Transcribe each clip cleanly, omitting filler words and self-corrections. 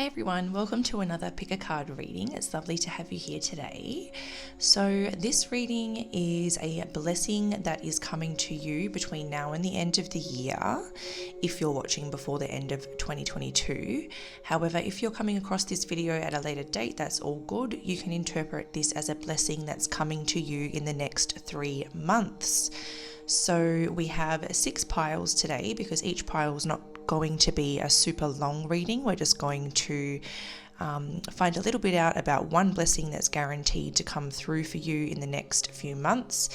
everyone, welcome to another pick a card reading. It's lovely to have you here today. So this reading is a blessing that is coming to you between now and the end of the year, if you're watching before the end of 2022. However, if you're coming across this video at a later date, that's all good. You can interpret this as a blessing that's coming to you in the next 3 months. So we have 6 piles today because each pile is not going to be a super long reading. We're just going to find a little bit out about one blessing that's guaranteed to come through for you in the next few months.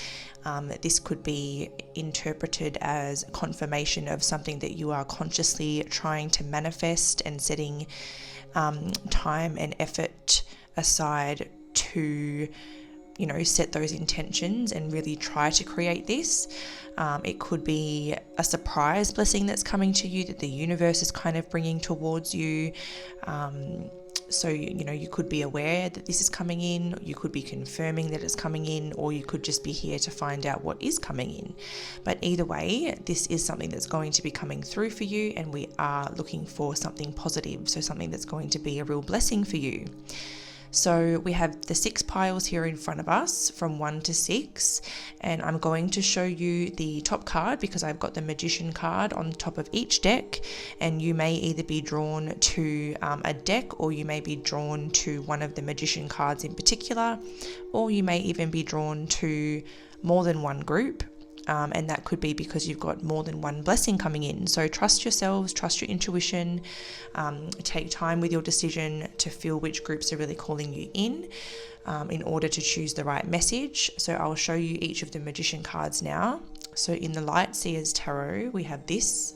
This could be interpreted as confirmation of something that you are consciously trying to manifest and setting time and effort aside to set those intentions and really try to create this. It could be a surprise blessing that's coming to you that the universe is kind of bringing towards you. So you could be aware that this is coming in, you could be confirming that it's coming in, or you could just be here to find out what is coming in. But either way, this is something that's going to be coming through for you, and we are looking for something positive, so something that's going to be a real blessing for you. So we have the 6 piles here in front of us from 1 to 6, and I'm going to show you the top card because I've got the Magician card on the top of each deck, and you may either be drawn to a deck, or you may be drawn to one of the Magician cards in particular, or you may even be drawn to more than one group. And that could be because you've got more than one blessing coming in. So trust yourselves, trust your intuition, take time with your decision to feel which groups are really calling you in order to choose the right message. So I'll show you each of the Magician cards now. So in the Light-Seers Tarot, we have this.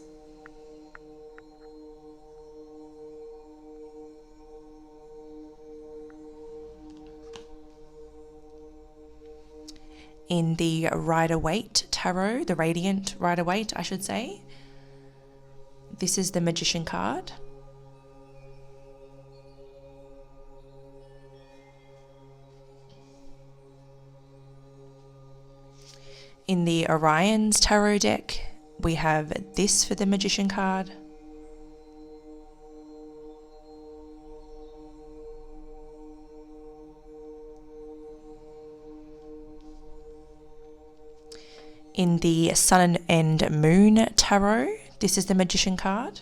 In the Rider-Waite Tarot, the Radiant Rider-Waite, I should say, this is the Magician card. In the Orion's Tarot deck, we have this for the Magician card. In the Sun and Moon Tarot, this is the Magician card.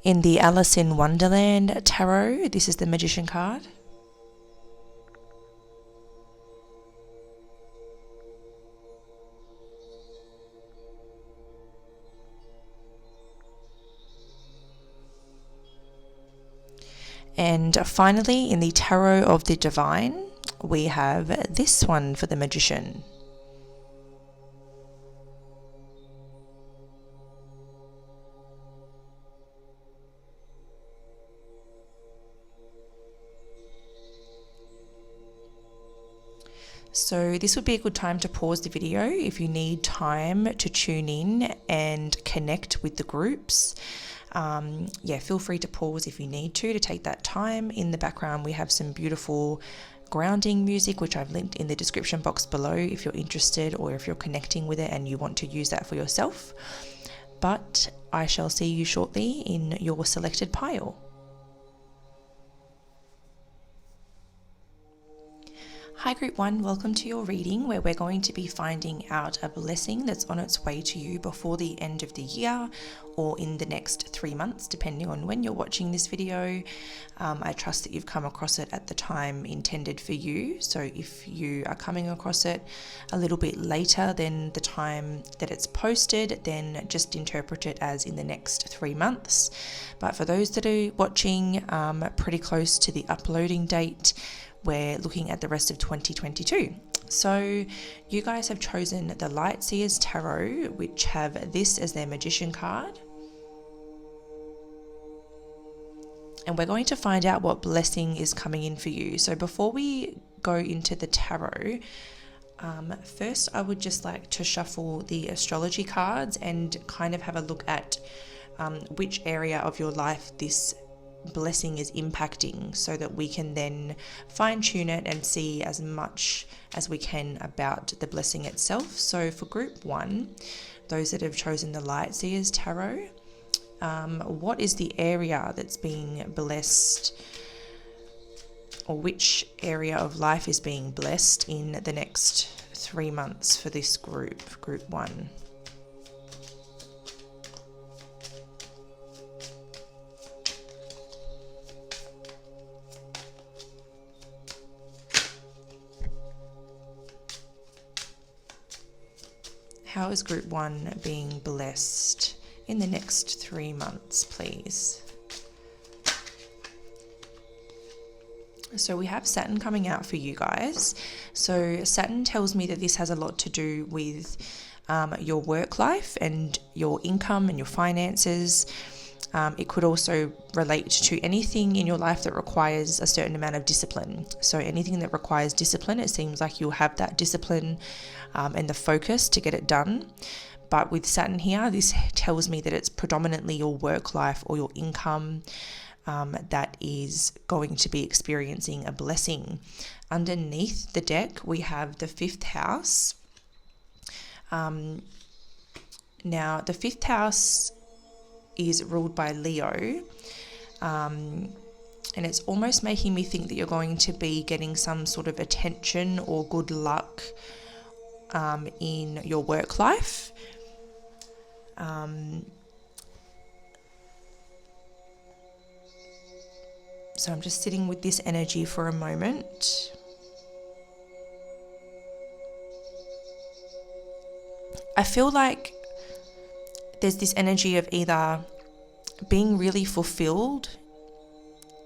In the Alice in Wonderland Tarot, this is the Magician card. And finally, in the Tarot of the Divine, we have this one for the Magician. So this would be a good time to pause the video if you need time to tune in and connect with the groups. Feel free to pause if you need to take that time. In the background, we have some beautiful grounding music, which I've linked in the description box below if you're interested, or if you're connecting with it and you want to use that for yourself. But I shall see you shortly in your selected pile. Hi Group 1, welcome to your reading where we're going to be finding out a blessing that's on its way to you before the end of the year or in the next 3 months, depending on when you're watching this video. I trust that you've come across it at the time intended for you. So if you are coming across it a little bit later than the time that it's posted, then just interpret it as in the next 3 months. But for those that are watching pretty close to the uploading date, we're looking at the rest of 2022. So you guys have chosen the Light-Seers Tarot, which have this as their Magician card. And we're going to find out what blessing is coming in for you. So before we go into the tarot, first I would just like to shuffle the astrology cards and kind of have a look at which area of your life this blessing is impacting, so that we can then fine tune it and see as much as we can about the blessing itself. So for group 1, those that have chosen the Light-Seers tarot, what is the area that's being blessed, or which area of life is being blessed in the next 3 months for this group 1? How is group 1 being blessed in the next 3 months, please? So we have Saturn coming out for you guys. So Saturn tells me that this has a lot to do with your work life and your income and your finances. It could also relate to anything in your life that requires a certain amount of discipline. So anything that requires discipline, it seems like you'll have that discipline and the focus to get it done. But with Saturn here, this tells me that it's predominantly your work life or your income that is going to be experiencing a blessing. Underneath the deck, we have the 5th house. Now, the 5th house is ruled by Leo, and it's almost making me think that you're going to be getting some sort of attention or good luck in your work life. So I'm just sitting with this energy for a moment. I feel like there's this energy of either being really fulfilled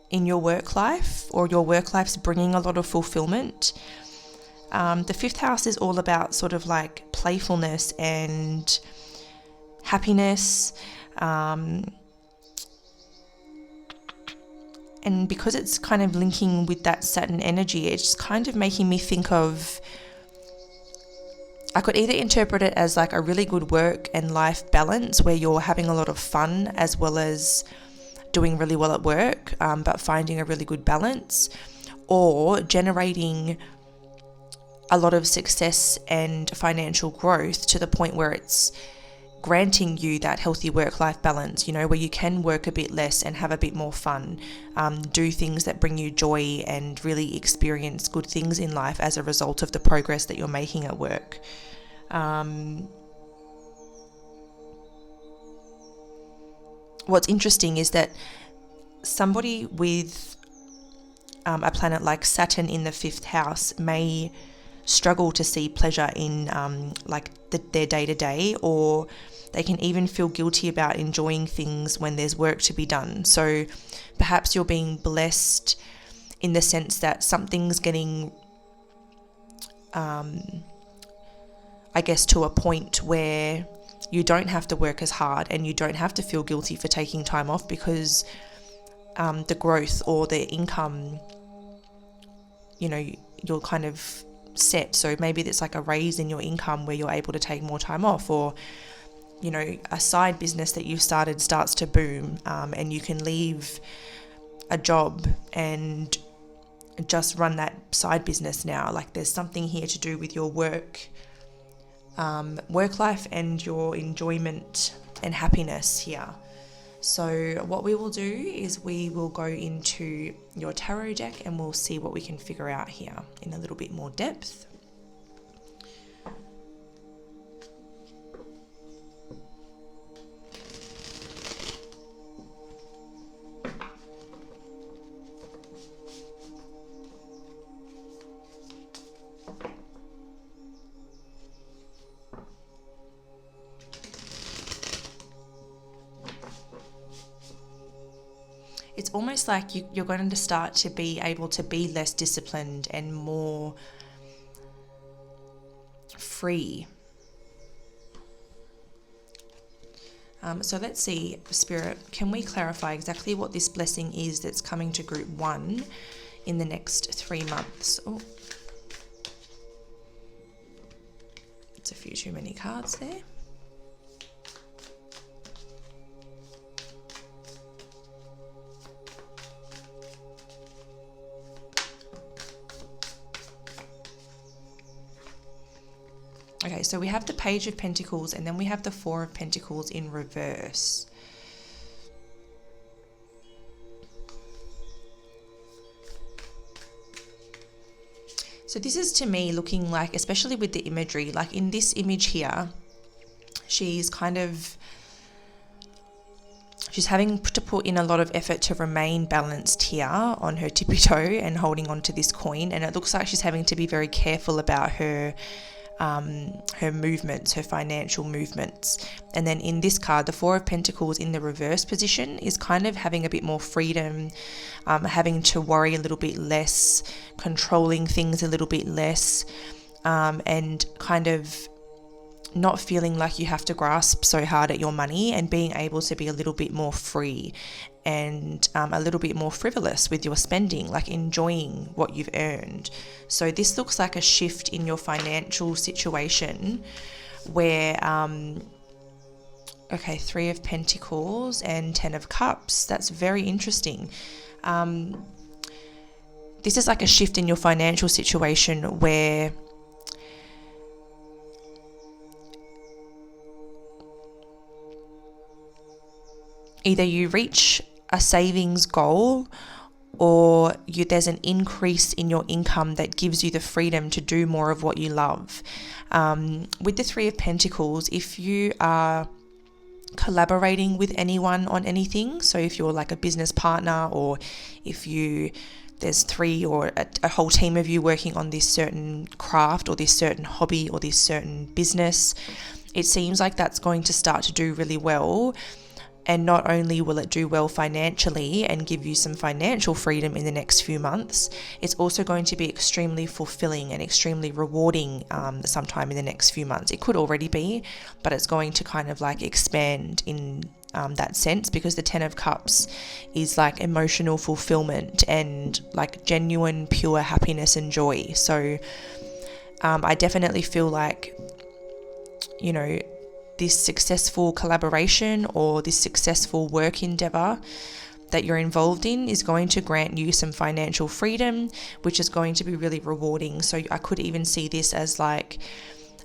in your work life, or your work life's bringing a lot of fulfillment. The 5th house is all about sort of like playfulness and happiness. And because it's kind of linking with that Saturn energy, it's kind of making me think of, I could either interpret it as like a really good work and life balance where you're having a lot of fun as well as doing really well at work, but finding a really good balance, or generating a lot of success and financial growth to the point where it's granting you that healthy work-life balance, where you can work a bit less and have a bit more fun, do things that bring you joy and really experience good things in life as a result of the progress that you're making at work. What's interesting is that somebody with a planet like Saturn in the 5th house may struggle to see pleasure in their day-to-day, or they can even feel guilty about enjoying things when there's work to be done. So perhaps you're being blessed in the sense that something's getting, to a point where you don't have to work as hard and you don't have to feel guilty for taking time off, because the growth or the income, you're kind of set. So maybe it's like a raise in your income where you're able to take more time off, or a side business that you've started starts to boom, and you can leave a job and just run that side business now. Like there's something here to do with your work life and your enjoyment and happiness here. So what we will do is we will go into your tarot deck and we'll see what we can figure out here in a little bit more depth. It's almost like you're going to start to be able to be less disciplined and more free. So let's see, Spirit, can we clarify exactly what this blessing is that's coming to group 1 in the next 3 months? Oh, it's a few too many cards there. Okay, so we have the Page of Pentacles and then we have the Four of Pentacles in reverse. So this is to me looking like, especially with the imagery, like in this image here, she's having to put in a lot of effort to remain balanced here on her tippy toe and holding on to this coin. And it looks like she's having to be very careful about her movements, her financial movements. And then in this card, the Four of Pentacles in the reverse position is kind of having a bit more freedom, having to worry a little bit less, controlling things a little bit less, and kind of not feeling like you have to grasp so hard at your money, and being able to be a little bit more free and a little bit more frivolous with your spending, like enjoying what you've earned. So this looks like a shift in your financial situation where, okay, Three of Pentacles and Ten of Cups. That's very interesting. This is like a shift in your financial situation where either you reach a savings goal or there's an increase in your income that gives you the freedom to do more of what you love. With the Three of Pentacles, if you are collaborating with anyone on anything, so if you're like a business partner, or if there's three or a whole team of you working on this certain craft or this certain hobby or this certain business, it seems like that's going to start to do really well. And not only will it do well financially and give you some financial freedom in the next few months, it's also going to be extremely fulfilling and extremely rewarding sometime in the next few months. It could already be, but it's going to kind of like expand in that sense, because the Ten of Cups is like emotional fulfillment and like genuine, pure happiness and joy. So I definitely feel like, you know, this successful collaboration or this successful work endeavor that you're involved in is going to grant you some financial freedom, which is going to be really rewarding. So I could even see this as like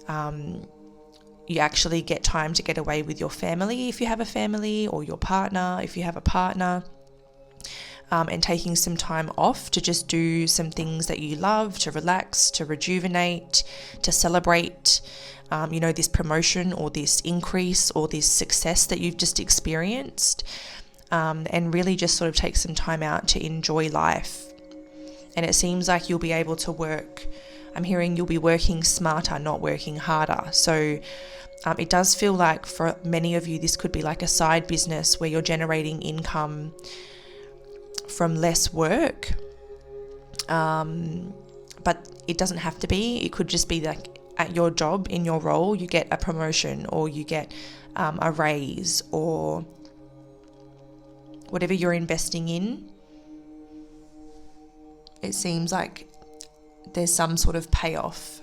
you actually get time to get away with your family if you have a family, or your partner if you have a partner, and taking some time off to just do some things that you love, to relax, to rejuvenate, to celebrate this promotion or this increase or this success that you've just experienced, and really just sort of take some time out to enjoy life. And it seems like you'll be able to work, I'm hearing you'll be working smarter, not working harder. So it does feel like for many of you, this could be like a side business where you're generating income from less work. But it doesn't have to be. It could just be like at your job, in your role, you get a promotion, or you get a raise, or whatever you're investing in. It seems like there's some sort of payoff.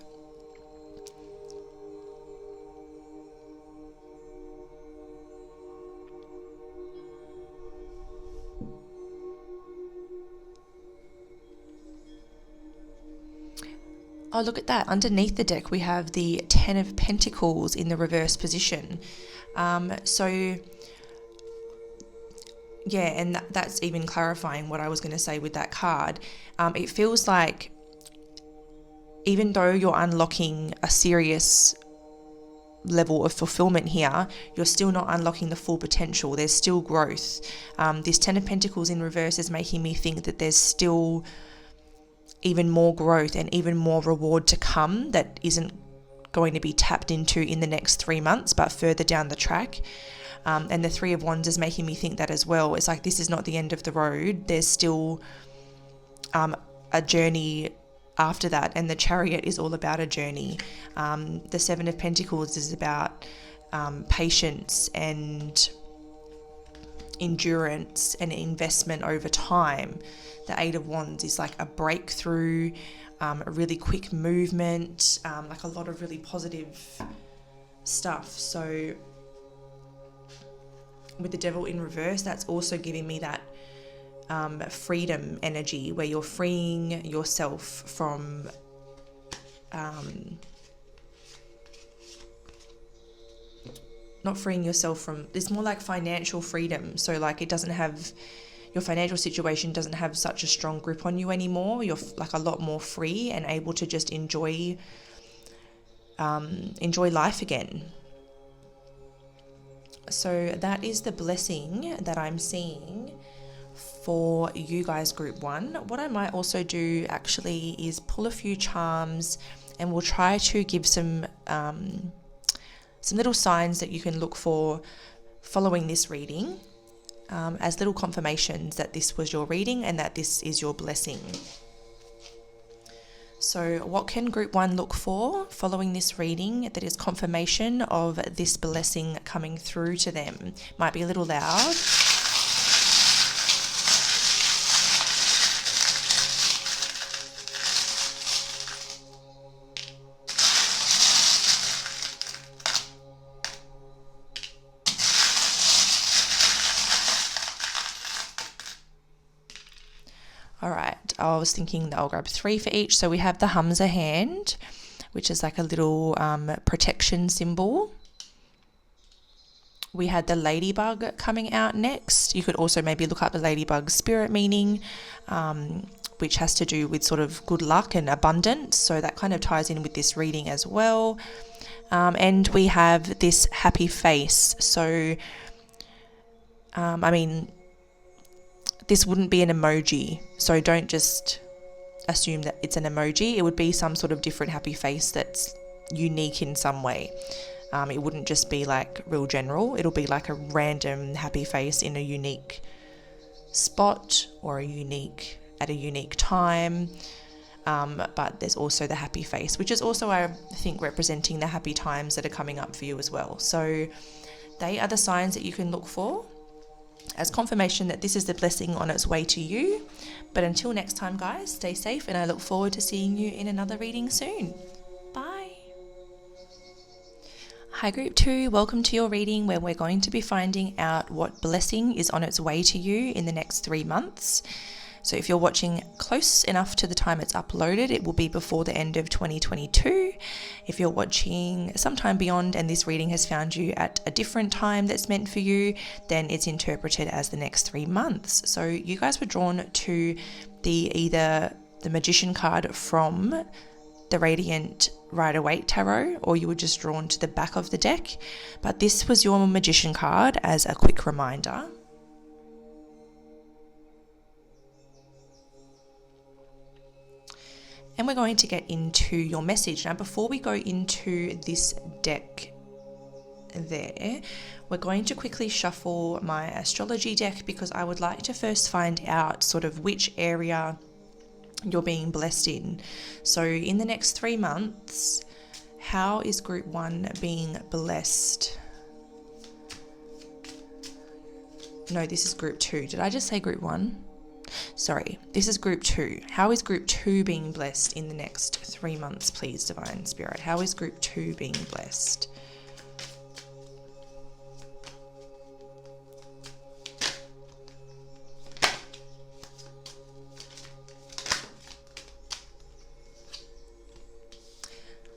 Oh, look at that. Underneath the deck, we have the Ten of Pentacles in the reverse position. Yeah, and that's even clarifying what I was going to say with that card. It feels like even though you're unlocking a serious level of fulfillment here, you're still not unlocking the full potential. There's still growth. This Ten of Pentacles in reverse is making me think that there's still even more growth and even more reward to come that isn't going to be tapped into in the next 3 months, but further down the track. And the Three of Wands is making me think that as well. It's like this is not the end of the road. There's still a journey after that, and the Chariot is all about a journey. The Seven of Pentacles is about patience and endurance and investment over time. The Eight of Wands is like a breakthrough, a really quick movement, like a lot of really positive stuff. So with the Devil in reverse, that's also giving me that freedom energy where you're freeing yourself from not freeing yourself from, it's more like financial freedom. So like it doesn't have, your financial situation doesn't have such a strong grip on you anymore. You're like a lot more free and able to just enjoy life again. So that is the blessing that I'm seeing for you guys, group 1. What I might also do actually is pull a few charms, and we'll try to give some little signs that you can look for following this reading, as little confirmations that this was your reading and that this is your blessing. So what can group 1 look for following this reading that is confirmation of this blessing coming through to them? Might be a little loud. All right, I was thinking that I'll grab 3 for each. So we have the Hamza hand, which is like a little protection symbol. We had the ladybug coming out next. You could also maybe look up the ladybug spirit meaning, which has to do with sort of good luck and abundance. So that kind of ties in with this reading as well. And we have this happy face. So, I mean, this wouldn't be an emoji, so don't just assume that it's an emoji. It would be some sort of different happy face that's unique in some way. It wouldn't just be like real general. It'll be like a random happy face in a unique spot or at a unique time. But there's also the happy face, which is also, I think, representing the happy times that are coming up for you as well. So they are the signs that you can look for as confirmation that this is the blessing on its way to you. But until next time, guys, stay safe, and I look forward to seeing you in another reading soon. Bye. Hi group 2, welcome to your reading where we're going to be finding out what blessing is on its way to you in the next 3 months. So if you're watching close enough to the time it's uploaded, it will be before the end of 2022. If you're watching sometime beyond and this reading has found you at a different time that's meant for you, then it's interpreted as the next 3 months. So you guys were drawn to either the Magician card from the Radiant Rider-Waite Tarot, or you were just drawn to the back of the deck. But this was your Magician card as a quick reminder. And we're going to get into your message. Now, before we go into this deck there, we're going to quickly shuffle my astrology deck because I would like to first find out sort of which area you're being blessed in. So in the next 3 months, how is group 1 being blessed? No, this is group 2. Did I just say group 1? Sorry, this is group 2. How is group 2 being blessed in the next 3 months, please, Divine Spirit? How is group 2 being blessed?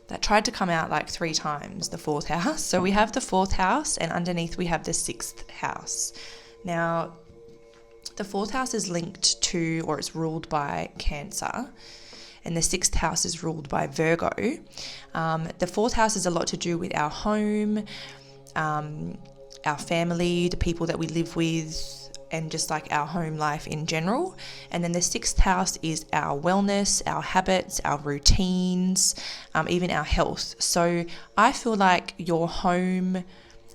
That tried to come out like 3 times, the 4th house. So we have the 4th house, and underneath we have the 6th house. Now, the 4th house is linked to, or it's ruled by Cancer, and the 6th house is ruled by Virgo. The 4th house is a lot to do with our home, our family, the people that we live with, and just like our home life in general. And then the 6th house is our wellness, our habits, our routines, even our health. So I feel like your home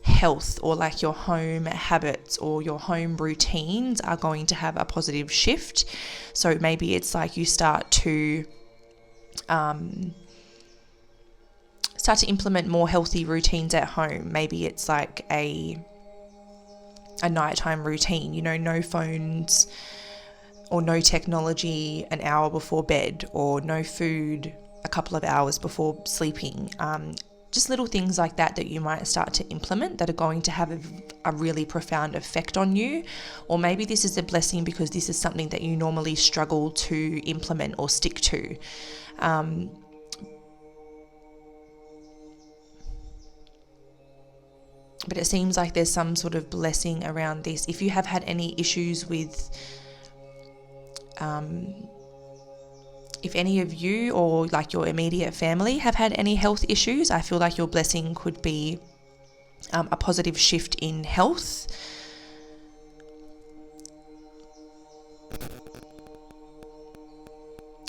health, or like your home habits or your home routines, are going to have a positive shift. So maybe it's like you start to implement more healthy routines at home. Maybe it's like a nighttime routine, you know, no phones or no technology an hour before bed, or no food a couple of hours before sleeping. Just little things like that that you might start to implement that are going to have a really profound effect on you. Or maybe this is a blessing because this is something that you normally struggle to implement or stick to. But it seems like there's some sort of blessing around this. If you have had any issues with, if any of you or like your immediate family have had any health issues, I feel like your blessing could be a positive shift in health.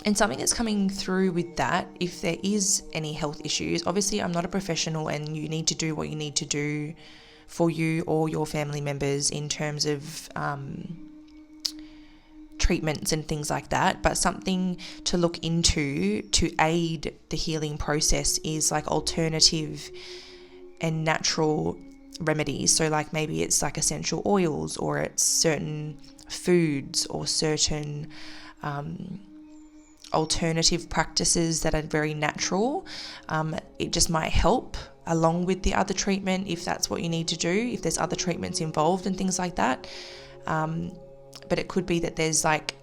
And something that's coming through with that, if there is any health issues, obviously I'm not a professional and you need to do what you need to do for you or your family members in terms of treatments and things like that. But something to look into to aid the healing process is like alternative and natural remedies. So like maybe it's like essential oils, or it's certain foods, or certain alternative practices that are very natural. It just might help along with the other treatment if that's what you need to do, if there's other treatments involved and things like that. But it could be that there's like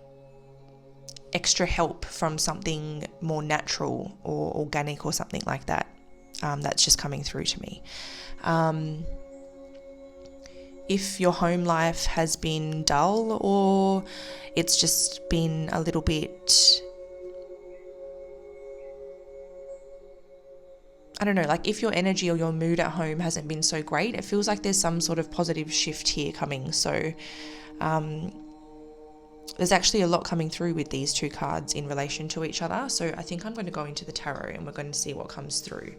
extra help from something more natural or organic or something like that. That's just coming through to me. If your home life has been dull, or it's just been a little bit, I don't know, like if your energy or your mood at home hasn't been so great, it feels like there's some sort of positive shift here coming. So there's actually a lot coming through with these two cards in relation to each other. So I think I'm going to go into the tarot and we're going to see what comes through.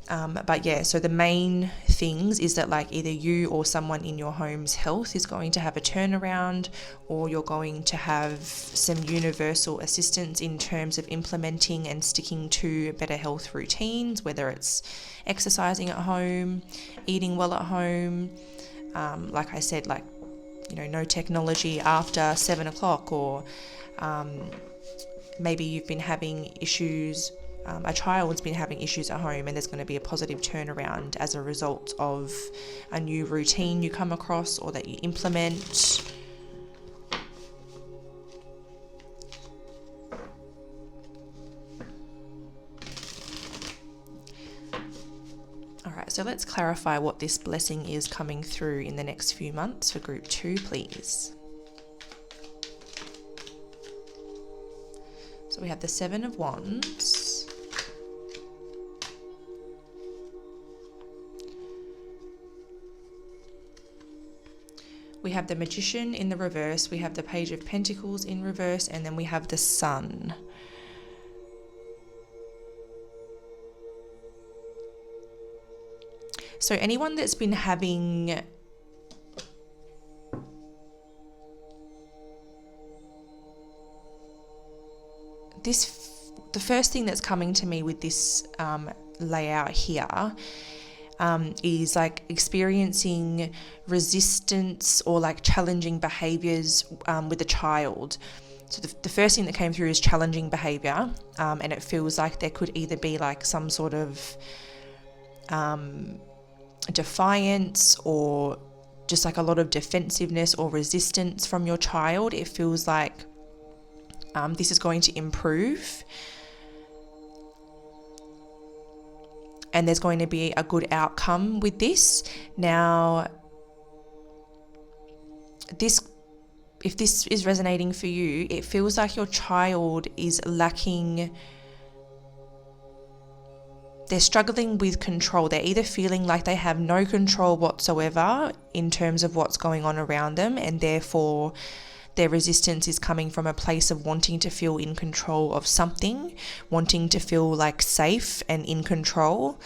But yeah, so the main things is that like either you or someone in your home's health is going to have a turnaround, or you're going to have some universal assistance in terms of implementing and sticking to better health routines, whether it's exercising at home, eating well at home. Like I said, like, you know, no technology after 7 o'clock, or maybe you've been having issues. A child's been having issues at home, and there's going to be a positive turnaround as a result of a new routine you come across or that you implement. All right, so let's clarify what this blessing is coming through in the next few months for group 2, please. So we have the 7 of Wands. We have the Magician in the reverse, we have the Page of Pentacles in reverse, and then we have the Sun. So anyone that's been having this, the first thing that's coming to me with this layout here is like experiencing resistance or like challenging behaviors with a child. So the first thing that came through is challenging behavior, and it feels like there could either be like some sort of defiance, or just like a lot of defensiveness or resistance from your child. It feels like this is going to improve, and there's going to be a good outcome with this. Now, if this is resonating for you, it feels like your child is lacking, they're struggling with control. They're either feeling like they have no control whatsoever in terms of what's going on around them, and therefore their resistance is coming from a place of wanting to feel in control of something, wanting to feel like safe and in control,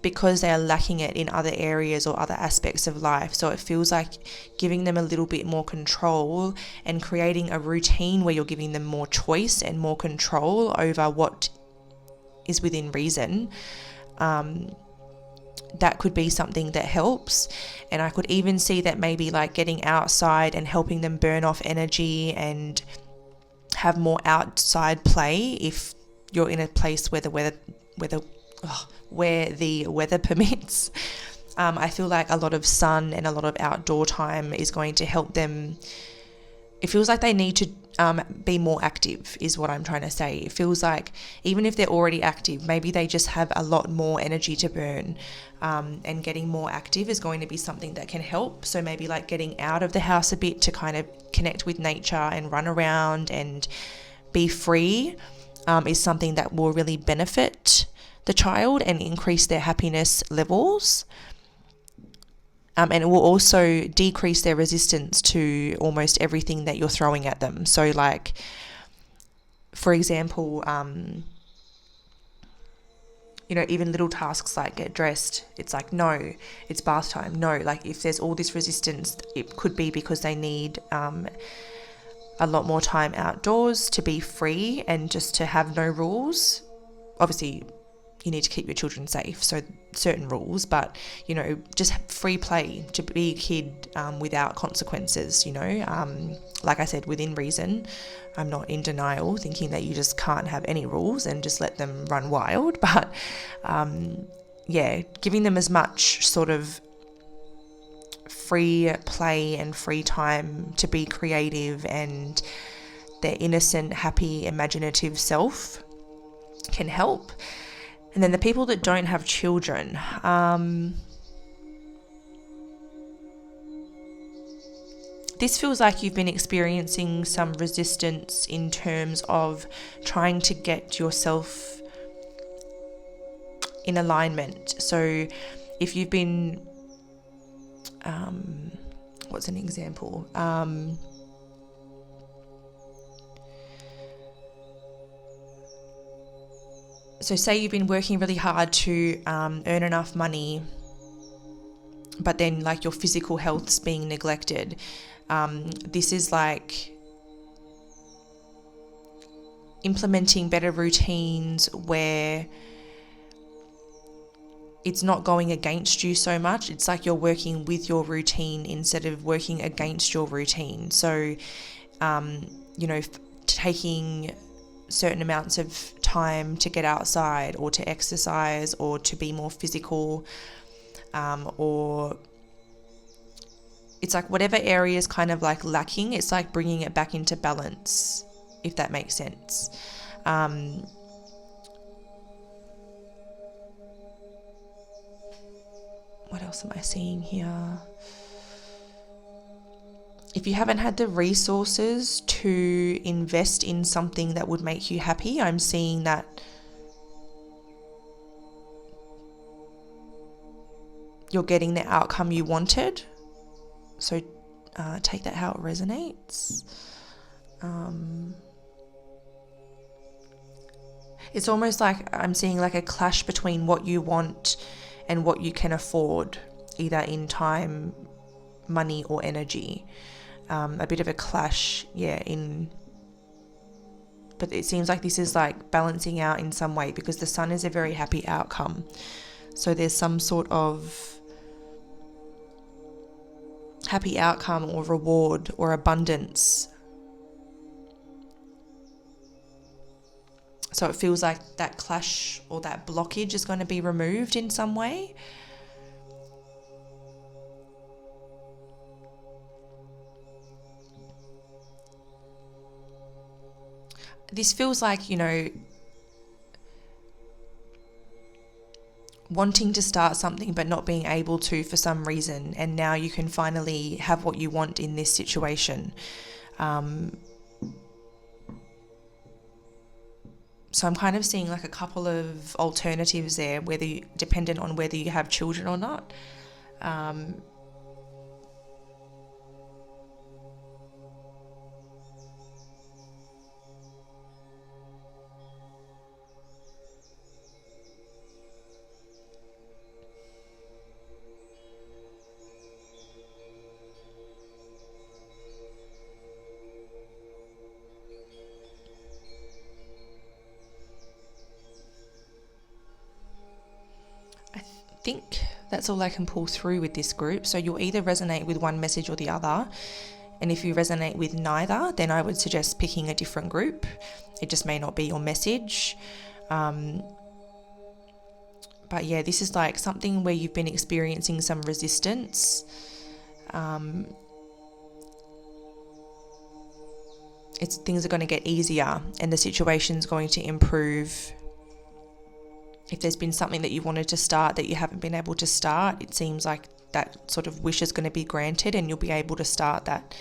because they are lacking it in other areas or other aspects of life. So it feels like giving them a little bit more control and creating a routine where you're giving them more choice and more control over what is within reason. That could be something that helps. And I could even see that maybe like getting outside and helping them burn off energy and have more outside play if you're in a place where the weather permits. I feel like a lot of sun and a lot of outdoor time is going to help them. It feels like they need to be more active is what I'm trying to say. It feels like even if they're already active, maybe they just have a lot more energy to burn, and getting more active is going to be something that can help. So maybe like getting out of the house a bit to kind of connect with nature and run around and be free is something that will really benefit the child and increase their happiness levels. And it will also decrease their resistance to almost everything that you're throwing at them. So like, for example, even little tasks like get dressed, it's like, no, it's bath time. No, like if there's all this resistance, it could be because they need a lot more time outdoors to be free and just to have no rules. Obviously, you need to keep your children safe, so certain rules, but just free play, to be a kid without consequences, like I said, within reason. I'm not in denial thinking that you just can't have any rules and just let them run wild, but giving them as much sort of free play and free time to be creative and their innocent, happy, imaginative self can help. And then the people that don't have children, this feels like you've been experiencing some resistance in terms of trying to get yourself in alignment. So if you've been, what's an example? So say you've been working really hard to earn enough money, but then like your physical health's being neglected. This is like implementing better routines where it's not going against you so much. It's like you're working with your routine instead of working against your routine. So, taking certain amounts of time to get outside or to exercise or to be more physical, or it's like whatever area is kind of like lacking, it's like bringing it back into balance, if that makes sense. What else am I seeing here? If you haven't had the resources to invest in something that would make you happy, I'm seeing that you're getting the outcome you wanted. So take that how it resonates. It's almost like I'm seeing like a clash between what you want and what you can afford, either in time, money, or energy. A bit of a clash, but it seems like this is like balancing out in some way, because the sun is a very happy outcome. So there's some sort of happy outcome or reward or abundance. So it feels like that clash or that blockage is going to be removed in some way. This feels like, wanting to start something but not being able to for some reason, and now you can finally have what you want in this situation. So I'm kind of seeing like a couple of alternatives there, dependent on whether you have children or not. I think that's all I can pull through with this group. So you'll either resonate with one message or the other. And if you resonate with neither, then I would suggest picking a different group. It just may not be your message. But yeah, this is like something where you've been experiencing some resistance. things are going to get easier and the situation's going to improve. If there's been something that you wanted to start that you haven't been able to start, it seems like that sort of wish is going to be granted and you'll be able to start that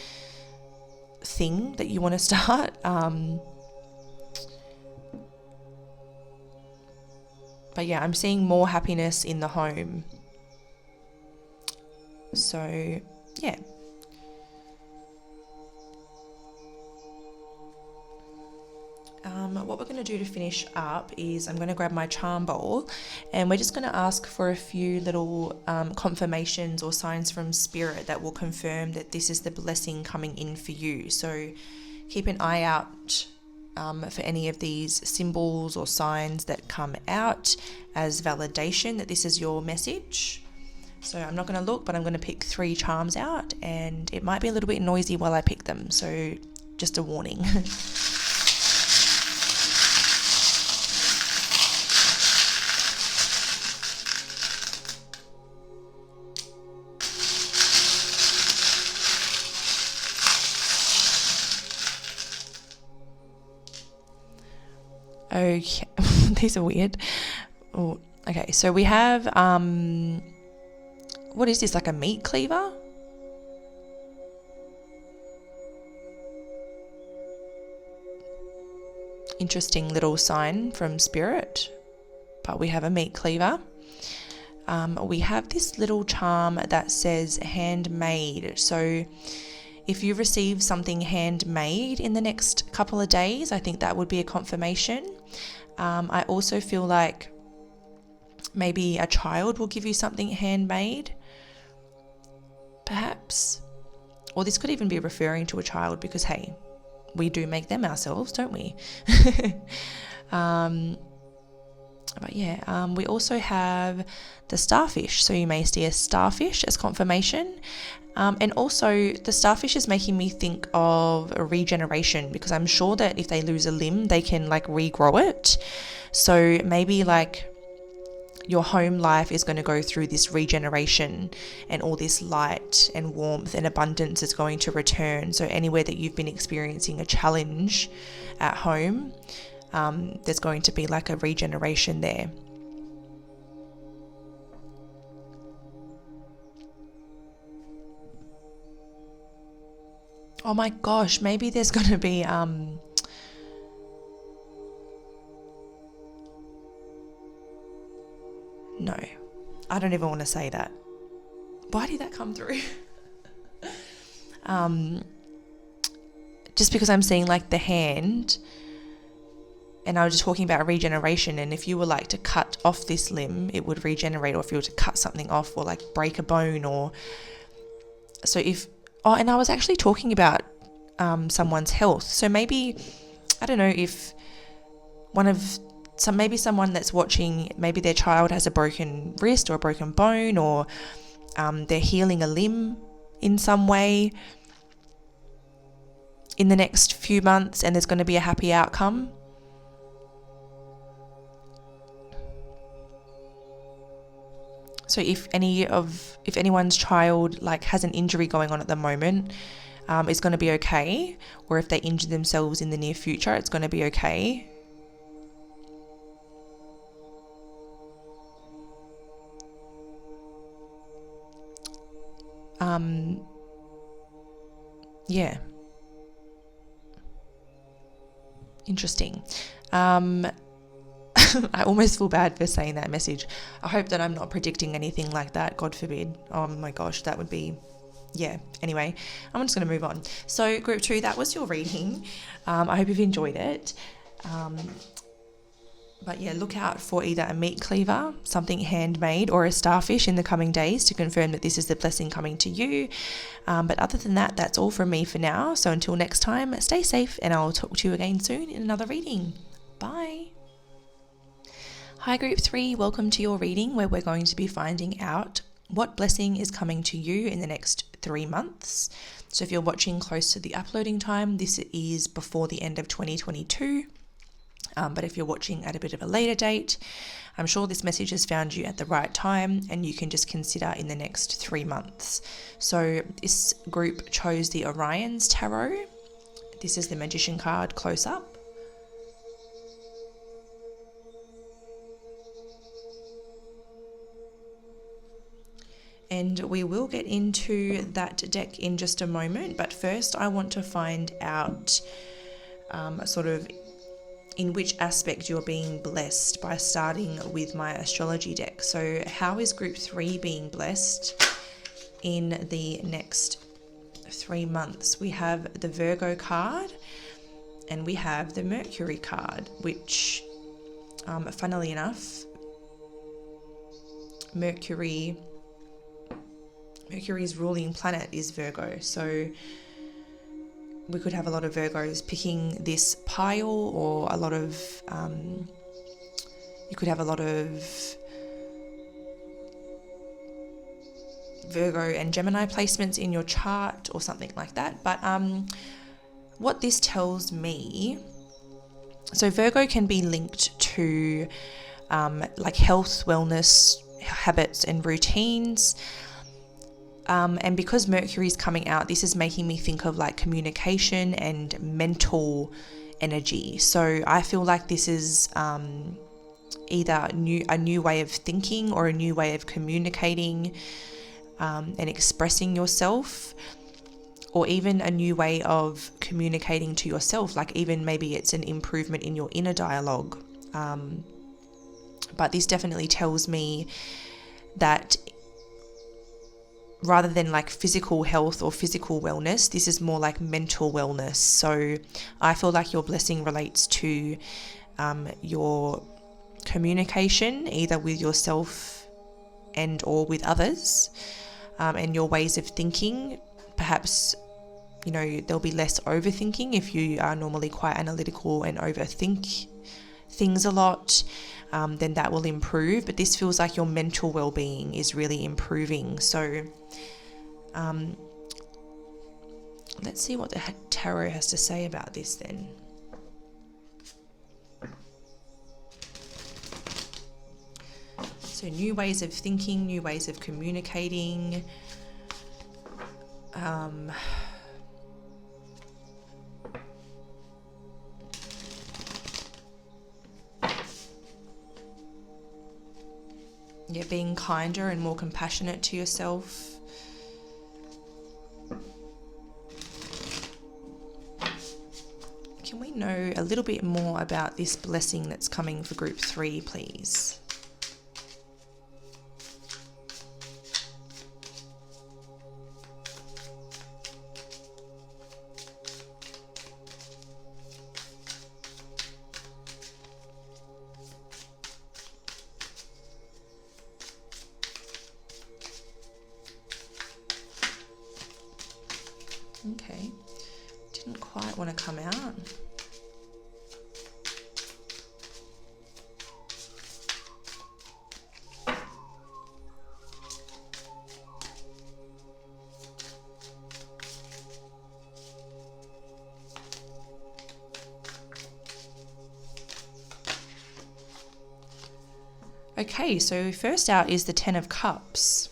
thing that you want to start. But yeah, I'm seeing more happiness in the home. So yeah. What we're going to do to finish up is I'm going to grab my charm bowl and we're just going to ask for a few little confirmations or signs from spirit that will confirm that this is the blessing coming in for you. So keep an eye out for any of these symbols or signs that come out as validation that this is your message. So I'm not going to look, but I'm going to pick 3 charms out and it might be a little bit noisy while I pick them. So just a warning. Okay, these are weird. Oh, okay, so we have, what is this, like a meat cleaver? Interesting little sign from spirit, but we have a meat cleaver. We have this little charm that says handmade. So if you receive something handmade in the next couple of days, I think that would be a confirmation. I also feel like maybe a child will give you something handmade, perhaps. Or this could even be referring to a child because, hey, we do make them ourselves, don't we? But yeah, we also have the starfish. So you may see a starfish as confirmation. And also the starfish is making me think of a regeneration because I'm sure that if they lose a limb, they can like regrow it. So maybe like your home life is going to go through this regeneration and all this light and warmth and abundance is going to return. So anywhere that you've been experiencing a challenge at home, there's going to be like a regeneration there. Oh my gosh, maybe there's going to be no, I don't even want to say that. Why did that come through? Just because I'm seeing like the hand, and I was just talking about regeneration, and if you were like to cut off this limb, it would regenerate, or if you were to cut something off or like break a bone, or so if, oh, and I was actually talking about someone's health. So maybe, I don't know if maybe someone that's watching, maybe their child has a broken wrist or a broken bone, or they're healing a limb in some way in the next few months, and there's going to be a happy outcome. So if anyone's child like has an injury going on at the moment, it's going to be okay. Or if they injure themselves in the near future, it's going to be okay. Yeah. Interesting. I almost feel bad for saying that message. I hope that I'm not predicting anything like that. God forbid. Oh my gosh, that would be, yeah. Anyway, I'm just going to move on. So group 2, that was your reading. I hope you've enjoyed it. But yeah, look out for either a meat cleaver, something handmade, or a starfish in the coming days to confirm that this is the blessing coming to you. But other than that, that's all from me for now. So until next time, stay safe and I'll talk to you again soon in another reading. Bye. Hi group 3, welcome to your reading where we're going to be finding out what blessing is coming to you in the next 3 months. So if you're watching close to the uploading time, this is before the end of 2022. But if you're watching at a bit of a later date, I'm sure this message has found you at the right time and you can just consider in the next 3 months. So this group chose the Orion's Tarot. This is the Magician card close up. And we will get into that deck in just a moment, but first I want to find out sort of in which aspect you're being blessed by starting with my astrology deck. So how is group 3 being blessed in the next 3 months? We have the Virgo card and we have the Mercury card, which funnily enough, Mercury's ruling planet is Virgo, so we could have a lot of Virgos picking this pile, or a lot of you could have a lot of Virgo and Gemini placements in your chart or something like that. But what this tells me, so Virgo can be linked to like health, wellness, habits and routines. And because Mercury's coming out, this is making me think of like communication and mental energy. So I feel like this is either a new way of thinking or a new way of communicating and expressing yourself, or even a new way of communicating to yourself. Like even maybe it's an improvement in your inner dialogue. But this definitely tells me that rather than like physical health or physical wellness, this is more like mental wellness. So I feel like your blessing relates to your communication, either with yourself and or with others, and your ways of thinking. Perhaps, you know, there'll be less overthinking if you are normally quite analytical and overthink things a lot. Then that will improve. But this feels like your mental well-being is really improving. So let's see what the tarot has to say about this then. So new ways of thinking, new ways of communicating. Yeah, being kinder and more compassionate to yourself. Can we know a little bit more about this blessing that's coming for group 3, please? Okay, didn't quite want to come out. Okay, so first out is the 10 of Cups.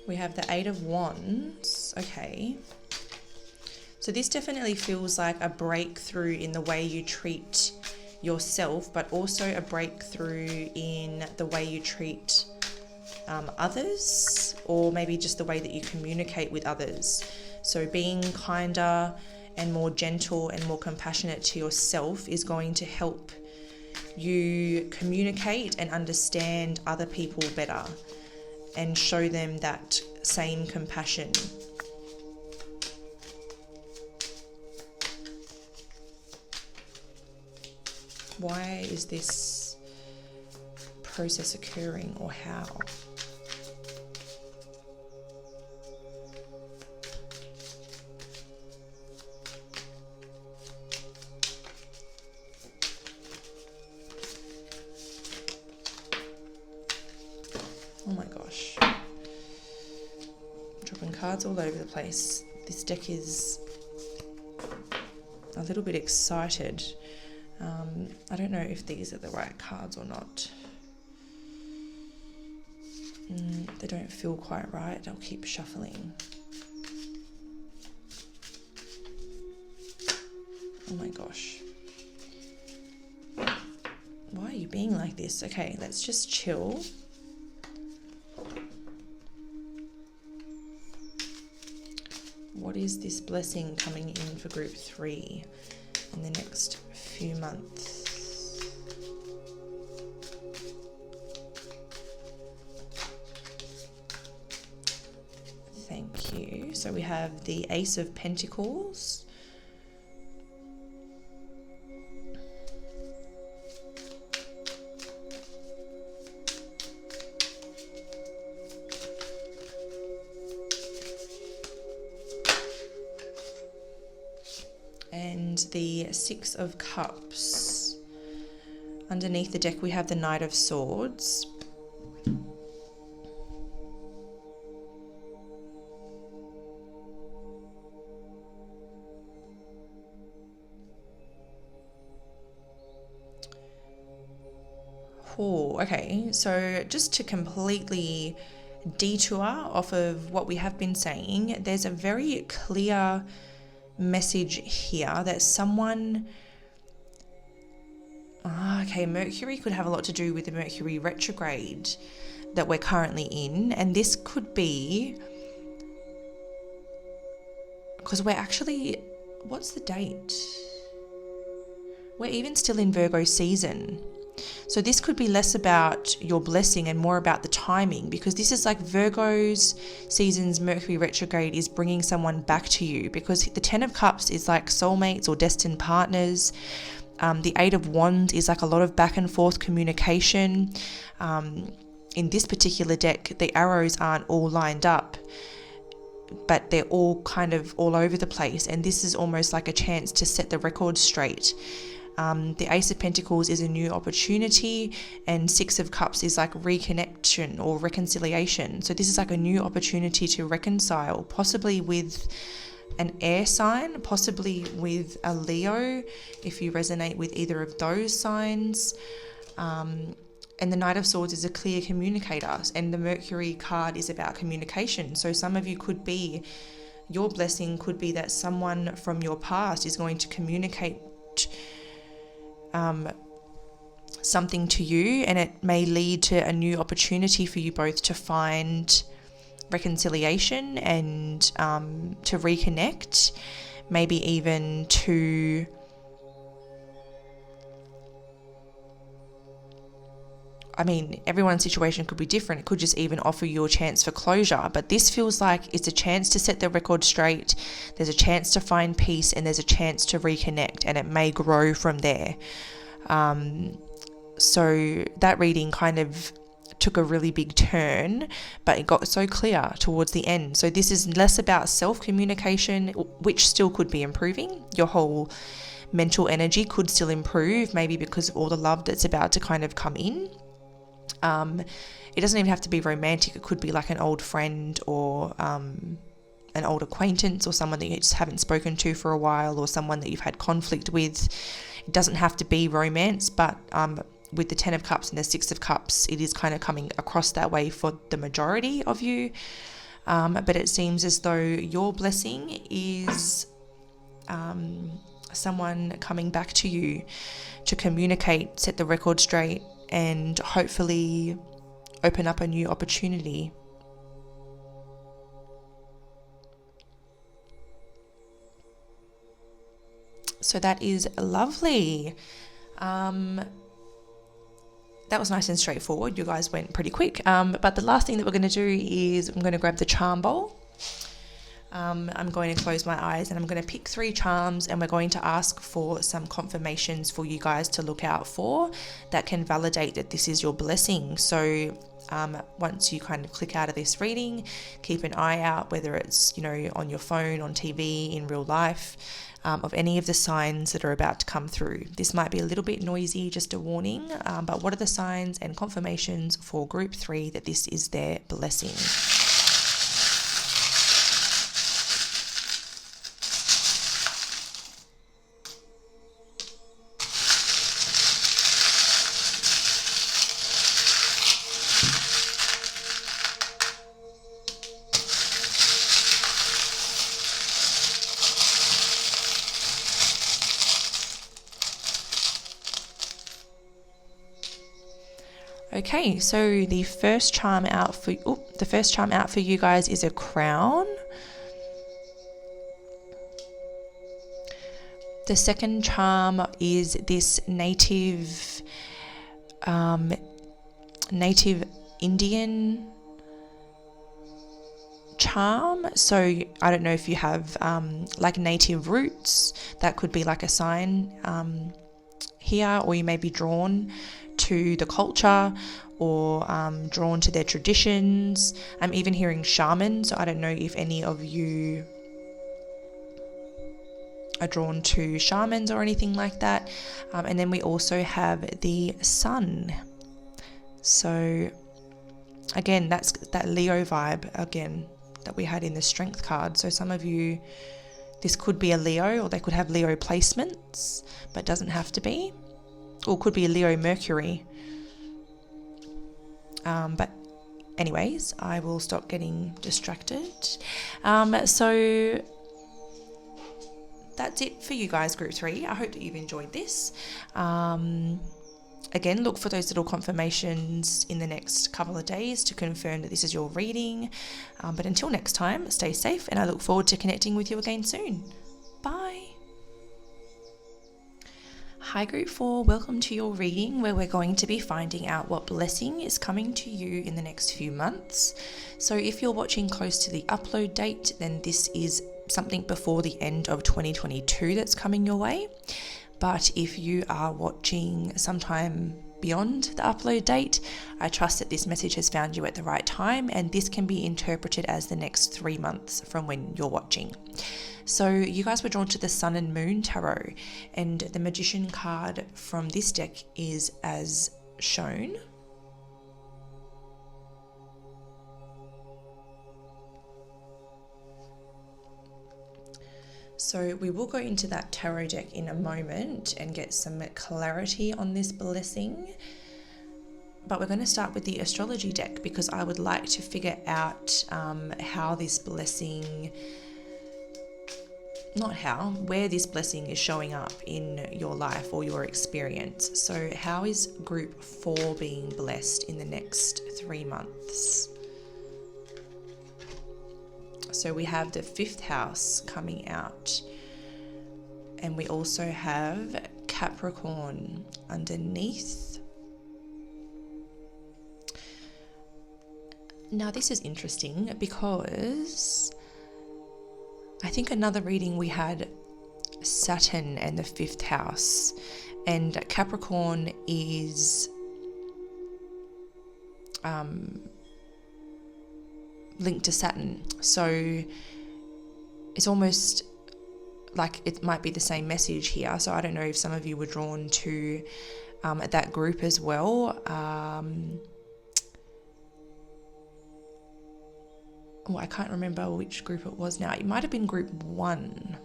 We have the 8 of Wands. Okay. So this definitely feels like a breakthrough in the way you treat yourself, but also a breakthrough in the way you treat others, or maybe just the way that you communicate with others. So being kinder and more gentle and more compassionate to yourself is going to help you communicate and understand other people better and show them that same compassion. Why is this process occurring, or how? Oh my gosh. Dropping cards all over the place. This deck is a little bit excited. I don't know if these are the right cards or not. They don't feel quite right. I'll keep shuffling. Oh my gosh. Why are you being like this? Okay, let's just chill. What is this blessing coming in for group 3 in the next few months? Thank you. So we have the Ace of Pentacles. And the Six of Cups. Underneath the deck we have the Knight of Swords. Oh, okay, so just to completely detour off of what we have been saying, there's a very clear message here that someone... okay, Mercury could have a lot to do with the Mercury retrograde that we're currently in, and this could be because we're actually... what's the date? We're even still in Virgo season. So this could be less about your blessing and more about the timing, because this is like Virgo's season's Mercury retrograde is bringing someone back to you, because the 10 of Cups is like soulmates or destined partners. The 8 of Wands is like a lot of back and forth communication. In this particular deck, the arrows aren't all lined up, but they're all kind of all over the place. And this is almost like a chance to set the record straight. The Ace of Pentacles is a new opportunity, and Six of Cups is like reconnection or reconciliation. So this is like a new opportunity to reconcile, possibly with an air sign, possibly with a Leo, if you resonate with either of those signs. And the Knight of Swords is a clear communicator, and the Mercury card is about communication. So some of you could be, your blessing could be that someone from your past is going to communicate something to you, and it may lead to a new opportunity for you both to find reconciliation and to reconnect, maybe even to everyone's situation could be different. It could just even offer you a chance for closure, but this feels like it's a chance to set the record straight. There's a chance to find peace, and there's a chance to reconnect, and it may grow from there. So that reading kind of took a really big turn, but it got so clear towards the end. So this is less about self-communication, which still could be improving. Your whole mental energy could still improve, maybe because of all the love that's about to kind of come in. It doesn't even have to be romantic. It could be like an old friend or an old acquaintance, or someone that you just haven't spoken to for a while, or someone that you've had conflict with. It doesn't have to be romance, but with the 10 of Cups and the 6 of Cups, it is kind of coming across that way for the majority of you. But it seems as though your blessing is someone coming back to you to communicate, set the record straight, and hopefully open up a new opportunity. So that is lovely. That was nice and straightforward. You guys went pretty quick. But the last thing that we're going to do is I'm going to grab the charm bowl. I'm going to close my eyes, and I'm going to pick 3 charms, and we're going to ask for some confirmations for you guys to look out for that can validate that this is your blessing. So once you kind of click out of this reading, keep an eye out, whether it's, on your phone, on TV, in real life, of any of the signs that are about to come through. This might be a little bit noisy, just a warning, but what are the signs and confirmations for group 3 that this is their blessing? Okay, so the first charm out for you guys is a crown. The second charm is this native Indian charm. So I don't know if you have like native roots. That could be like a sign here, or you may be drawn to the culture or drawn to their traditions. I'm even hearing shaman, so I don't know if any of you are drawn to shamans or anything like that. And then we also have the sun. So again, that's that Leo vibe again that we had in the strength card. So some of you, this could be a Leo, or they could have Leo placements, but doesn't have to be. Or could be a Leo Mercury. But anyways, I will stop getting distracted. So that's it for you guys, group 3. I hope that you've enjoyed this. Again, look for those little confirmations in the next couple of days to confirm that this is your reading. But until next time, stay safe, and I look forward to connecting with you again soon. Bye. Hi group 4, welcome to your reading, where we're going to be finding out what blessing is coming to you in the next few months. So if you're watching close to the upload date, then this is something before the end of 2022 that's coming your way. But if you are watching sometime beyond the upload date, I trust that this message has found you at the right time, and this can be interpreted as the next 3 months from when you're watching. So you guys were drawn to the Sun and Moon Tarot, and the Magician card from this deck is as shown. So we will go into that tarot deck in a moment and get some clarity on this blessing. But we're going to start with the astrology deck, because I would like to figure out how this blessing, where this blessing is showing up in your life or your experience. So how is group 4 being blessed in the next 3 months? So we have the 5th house coming out, and we also have Capricorn underneath. Now this is interesting, because I think another reading we had Saturn and the 5th house, and Capricorn is linked to Saturn, so it's almost like it might be the same message here. So I don't know if some of you were drawn to that group as well. I can't remember which group it was now. It might have been group 1.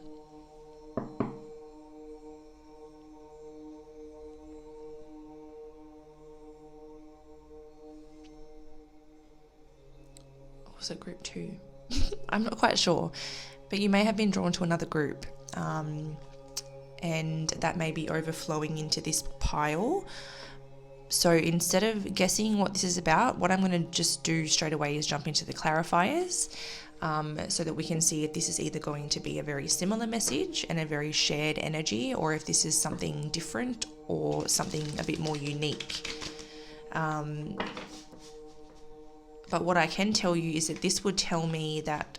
Was it group 2? I'm not quite sure, but you may have been drawn to another group, and that may be overflowing into this pile. So instead of guessing what this is about, what I'm going to just do straight away is jump into the clarifiers, so that we can see if this is either going to be a very similar message and a very shared energy, or if this is something different or something a bit more unique. But what I can tell you is that this would tell me that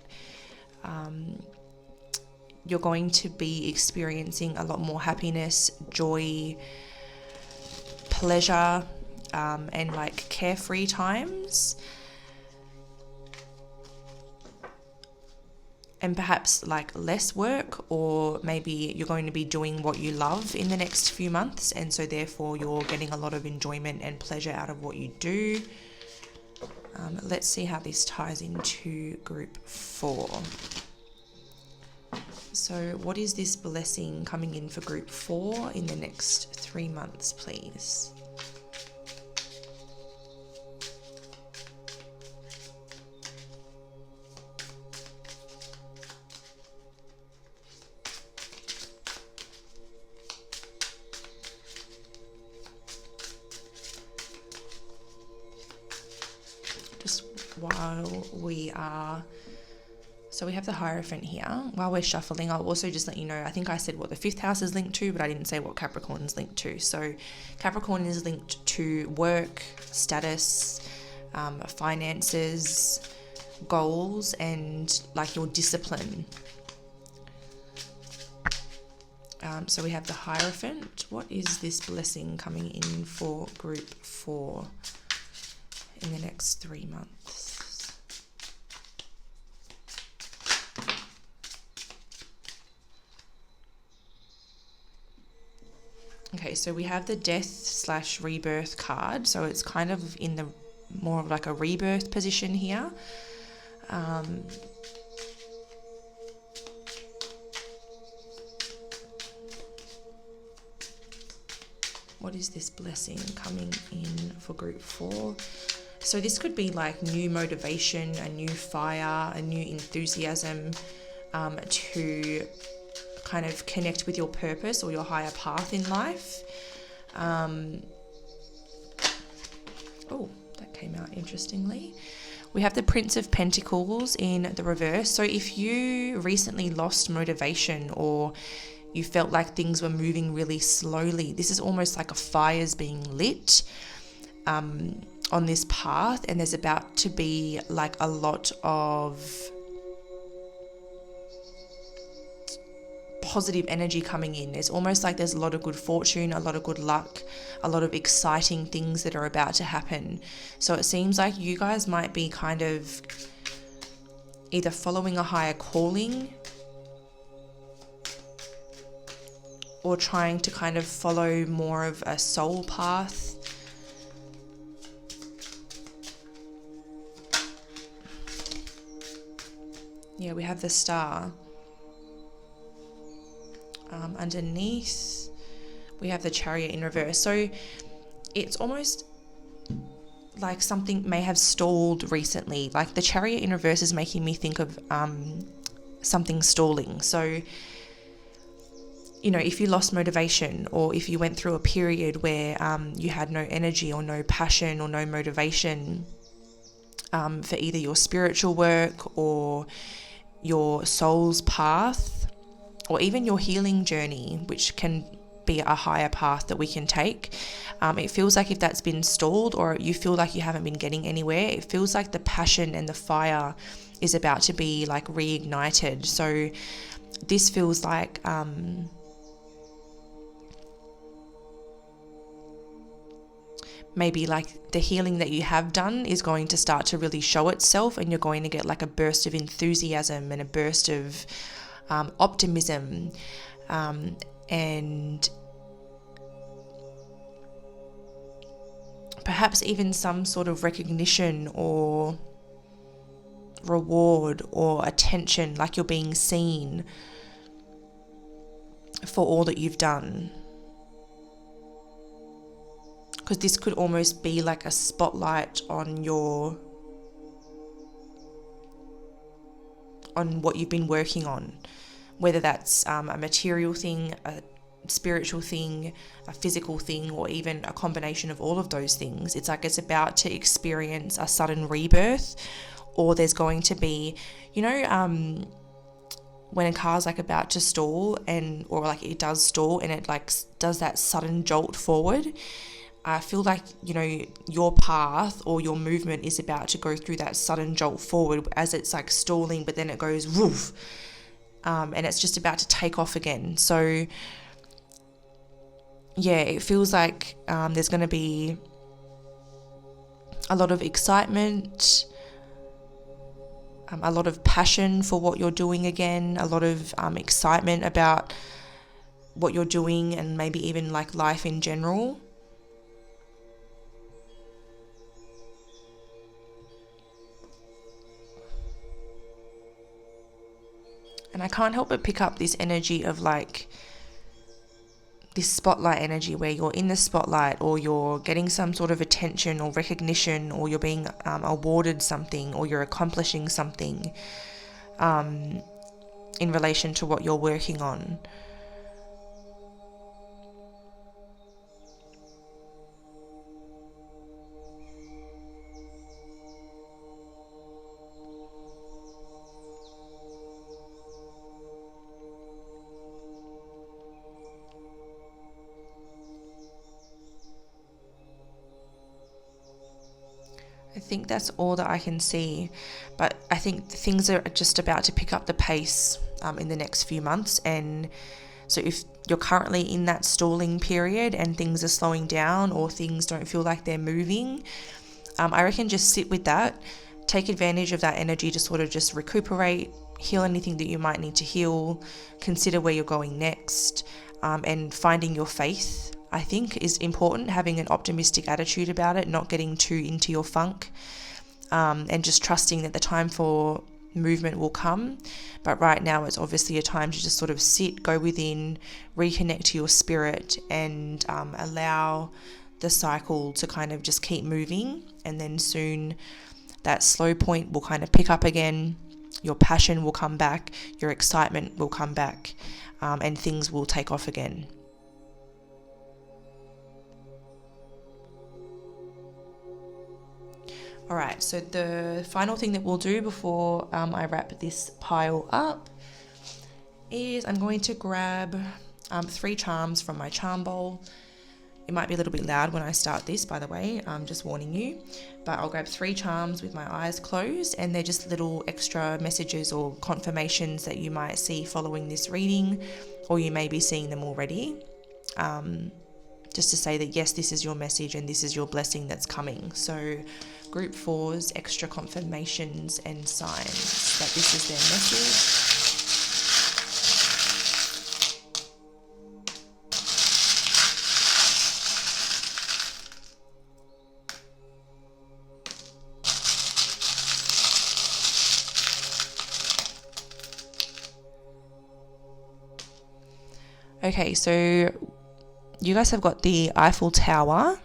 you're going to be experiencing a lot more happiness, joy, pleasure, and like carefree times. And perhaps like less work, or maybe you're going to be doing what you love in the next few months, and so therefore you're getting a lot of enjoyment and pleasure out of what you do. Let's see how this ties into group 4. So what is this blessing coming in for group 4 in the next 3 months, please? while we are, so we have the Hierophant here. While we're shuffling, I'll also just let you know, I think I said what the 5th house is linked to, but I didn't say what Capricorn is linked to. So Capricorn is linked to work, status, finances, goals, and like your discipline. So we have the Hierophant. What is this blessing coming in for group 4 in the next 3 months? Okay, so we have the Death/Rebirth card. So it's kind of in the more of like a rebirth position here. What is this blessing coming in for group 4? So this could be like new motivation, a new fire, a new enthusiasm to kind of connect with your purpose or your higher path in life. Oh, that came out interestingly. We have the Prince of Pentacles in the reverse. So if you recently lost motivation or you felt like things were moving really slowly, this is almost like a fire's being lit on this path, and there's about to be like a lot of positive energy coming in. It's almost like there's a lot of good fortune, a lot of good luck, a lot of exciting things that are about to happen. So it seems like you guys might be kind of either following a higher calling or trying to kind of follow more of a soul path. Yeah, we have the Star. Underneath, we have the Chariot in reverse. So it's almost like something may have stalled recently. Like the Chariot in reverse is making me think of something stalling. So, you know, if you lost motivation, or if you went through a period where you had no energy or no passion or no motivation for either your spiritual work or your soul's path, or even your healing journey, which can be a higher path that we can take. It feels like if that's been stalled, or you feel like you haven't been getting anywhere, it feels like the passion and the fire is about to be like reignited. So this feels like maybe like the healing that you have done is going to start to really show itself, and you're going to get like a burst of enthusiasm and a burst of optimism, and perhaps even some sort of recognition or reward or attention, like you're being seen for all that you've done. Because this could almost be like a spotlight on what you've been working on, whether that's a material thing, a spiritual thing, a physical thing, or even a combination of all of those things. It's like it's about to experience a sudden rebirth, or there's going to be, you know, when a car's like about to stall, or like it does stall and it like does that sudden jolt forward. I feel like, you know, your path or your movement is about to go through that sudden jolt forward as it's like stalling, but then it goes woof, and it's just about to take off again. So yeah, it feels like there's going to be a lot of excitement, a lot of passion for what you're doing again, a lot of excitement about what you're doing, and maybe even like life in general. And I can't help but pick up this energy of like this spotlight energy, where you're in the spotlight, or you're getting some sort of attention or recognition, or you're being awarded something, or you're accomplishing something in relation to what you're working on. I think that's all that I can see, but I think things are just about to pick up the pace in the next few months. And so if you're currently in that stalling period and things are slowing down or things don't feel like they're moving, I reckon just sit with that, take advantage of that energy to sort of just recuperate, heal anything that you might need to heal, consider where you're going next, and finding your faith, I think, is important. Having an optimistic attitude about it, not getting too into your funk, and just trusting that the time for movement will come. But right now it's obviously a time to just sort of sit, go within, reconnect to your spirit, and allow the cycle to kind of just keep moving. And then soon that slow point will kind of pick up again. Your passion will come back, your excitement will come back, and things will take off again. All right, so the final thing that we'll do before I wrap this pile up is I'm going to grab 3 charms from my charm bowl. It might be a little bit loud when I start this, by the way, I'm just warning you, but I'll grab 3 charms with my eyes closed, and they're just little extra messages or confirmations that you might see following this reading, or you may be seeing them already, just to say that yes, this is your message and this is your blessing that's coming. So group 4's extra confirmations and signs that this is their message. Okay, so you guys have got the Eiffel Tower.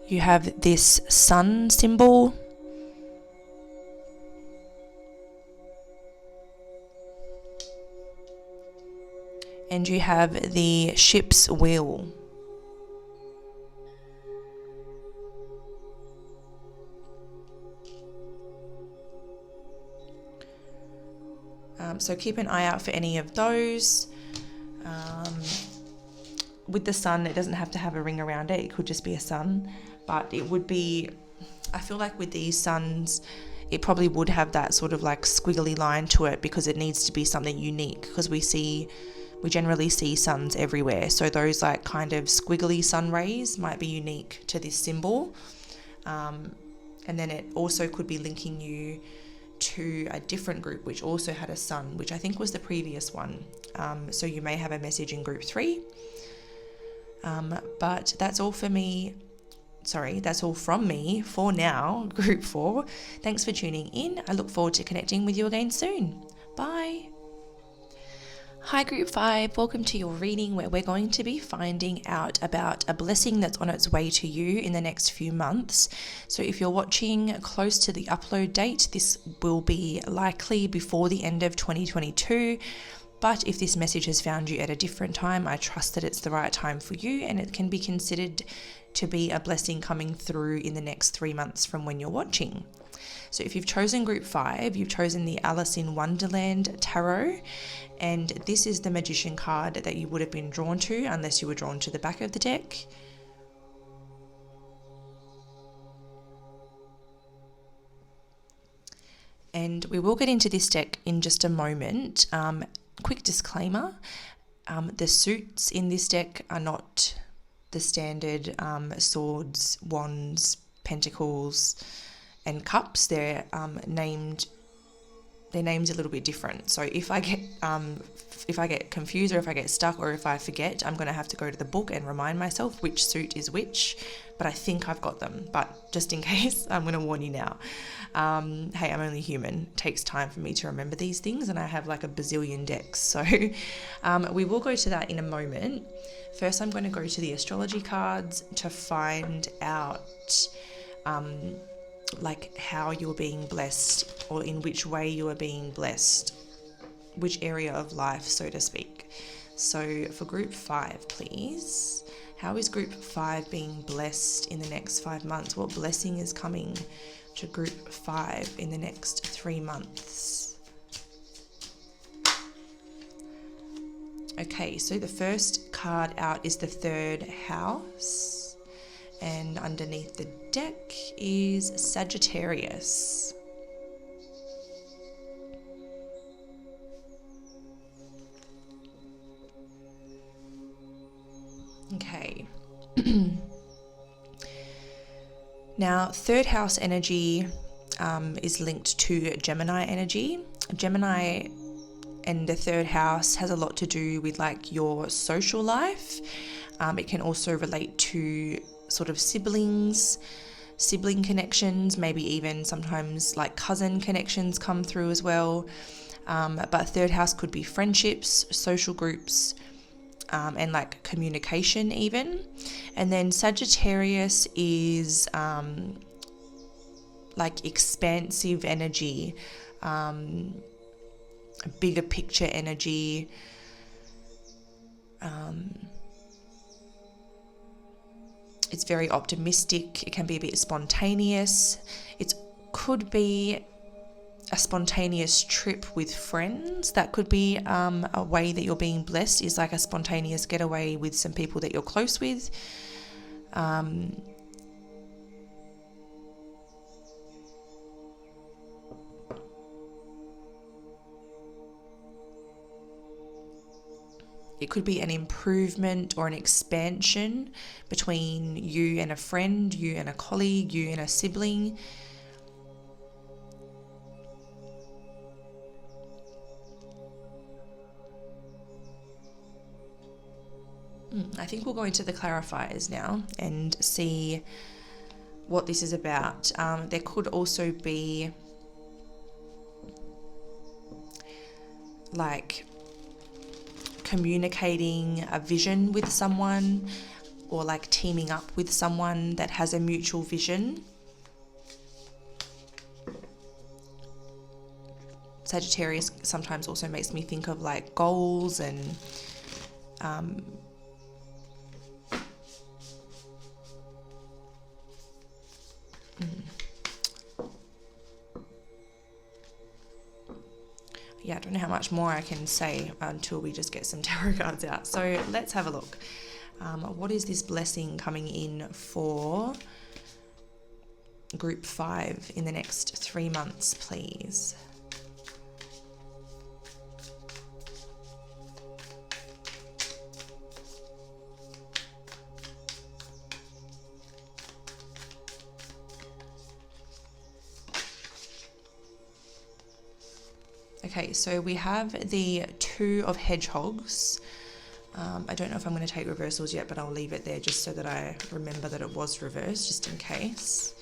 You have this sun symbol. And you have the ship's wheel. So keep an eye out for any of those. With the sun, it doesn't have to have a ring around it. It could just be a sun. But it would be, I feel like with these suns, it probably would have that sort of like squiggly line to it because it needs to be something unique, because we generally see suns everywhere. So those like kind of squiggly sun rays might be unique to this symbol. And then it also could be linking you to a different group which also had a sun, which I think was the previous one. So you may have a message in group 3. But that's all for me. Sorry, that's all from me for now, group 4. Thanks for tuning in. I look forward to connecting with you again soon. Bye. Hi Group 5, welcome to your reading where we're going to be finding out about a blessing that's on its way to you in the next few months. So if you're watching close to the upload date, this will be likely before the end of 2022. But if this message has found you at a different time, I trust that it's the right time for you, and it can be considered to be a blessing coming through in the next 3 months from when you're watching. So if you've chosen group 5, you've chosen the Alice in Wonderland Tarot, and this is the Magician card that you would have been drawn to unless you were drawn to the back of the deck. And we will get into this deck in just a moment. Quick disclaimer, the suits in this deck are not the standard swords, wands, pentacles and cups. They're named a little bit different. So if I get confused or if I get stuck or if I forget, I'm going to have to go to the book and remind myself which suit is which, but I think I've got them. But just in case, I'm going to warn you now. Hey, I'm only human. It takes time for me to remember these things, and I have like a bazillion decks. So we will go to that in a moment. First, I'm going to go to the astrology cards to find out like how you're being blessed, or in which way you are being blessed, which area of life, so to speak. So for group 5, please, how is group 5 being blessed in the next 5 months? What blessing is coming to group 5 in the next 3 months? Okay, so the first card out is the third house, and underneath the deck is Sagittarius. Okay. Now, third house energy is linked to Gemini energy. Gemini and the third house has a lot to do with like your social life. It can also relate to sort of sibling connections, maybe even sometimes like cousin connections come through as well. But third house could be friendships, social groups, and like communication even. And then Sagittarius is like expansive energy, bigger picture energy, it's very optimistic. It can be a bit spontaneous. It could be a spontaneous trip with friends. That could be a way that you're being blessed, is like a spontaneous getaway with some people that you're close with. It could be an improvement or an expansion between you and a friend, you and a colleague, you and a sibling. I think we'll go into the clarifiers now and see what this is about. There could also be like communicating a vision with someone, or like teaming up with someone that has a mutual vision. Sagittarius sometimes also makes me think of like goals and yeah, I don't know how much more I can say until we just get some tarot cards out. So let's have a look. What is this blessing coming in for group 5 in the next 3 months, please? Okay, so we have the 2 of hedgehogs. I don't know if I'm going to take reversals yet, but I'll leave it there just so that I remember that it was reversed, just in case.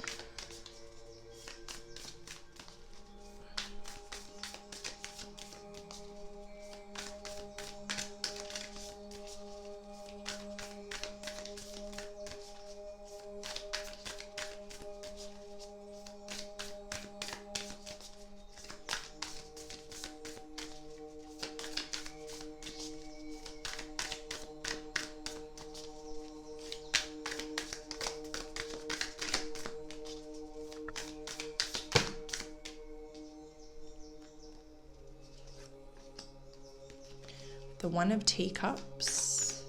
The 1 of teacups,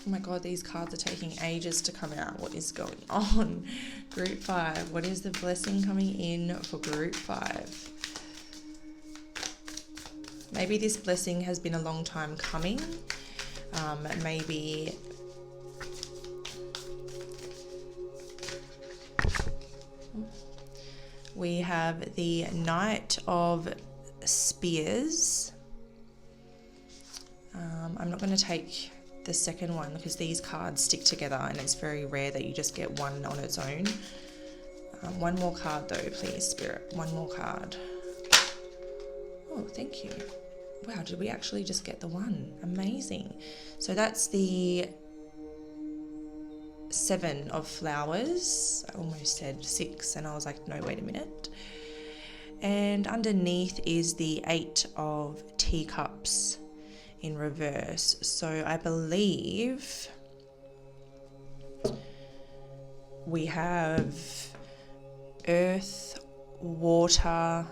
oh my god, these cards are taking ages to come out. What is going on? Group 5. What is the blessing coming in for group 5? Maybe this blessing has been a long time coming. Maybe we have the Knight of Spears. I'm not going to take the second one, because these cards stick together and it's very rare that you just get one on its own. One more card though, please, Spirit. One more card. Oh, thank you. Wow, did we actually just get the one? Amazing. So that's the 7 of flowers. I almost said 6 and I was like, no, wait a minute. And underneath is the 8 of teacups in reverse. So I believe we have earth, water,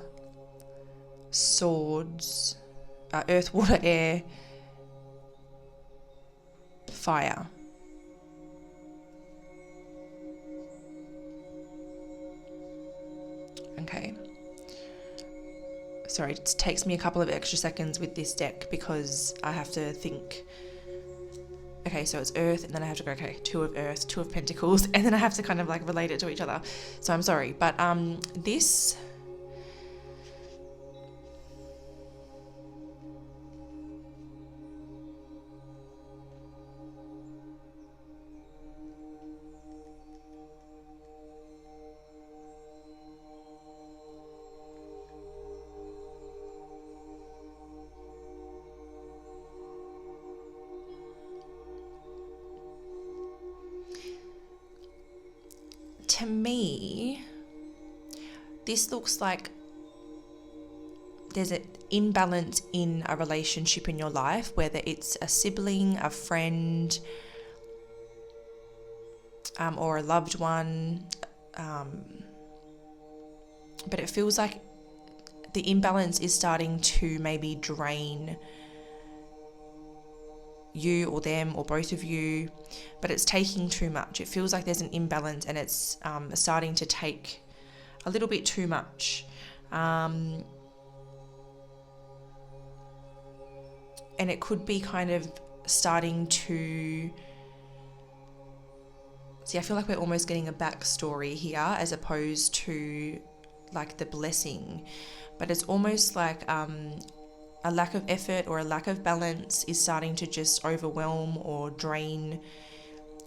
swords, earth, water, air, fire. Okay. Sorry, it takes me a couple of extra seconds with this deck because I have to think. Okay, so it's earth, and then I have to go, okay, 2 of earth, 2 of pentacles, and then I have to kind of like relate it to each other. So I'm sorry, but this... To me, this looks like there's an imbalance in a relationship in your life, whether it's a sibling, a friend, or a loved one. But it feels like the imbalance is starting to maybe drain you or them or both of you, but it's taking too much. It feels like there's an imbalance and it's starting to take a little bit too much. And it could be kind of starting to... See, I feel like we're almost getting a backstory here as opposed to like the blessing, but it's almost like a lack of effort or a lack of balance is starting to just overwhelm or drain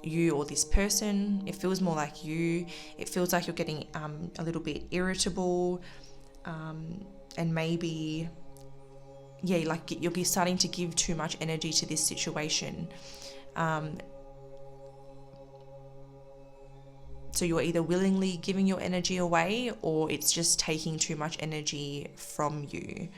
you or this person. It feels more like you. It feels like you're getting a little bit irritable, and maybe, yeah, like you're starting to give too much energy to this situation. So you're either willingly giving your energy away or it's just taking too much energy from you.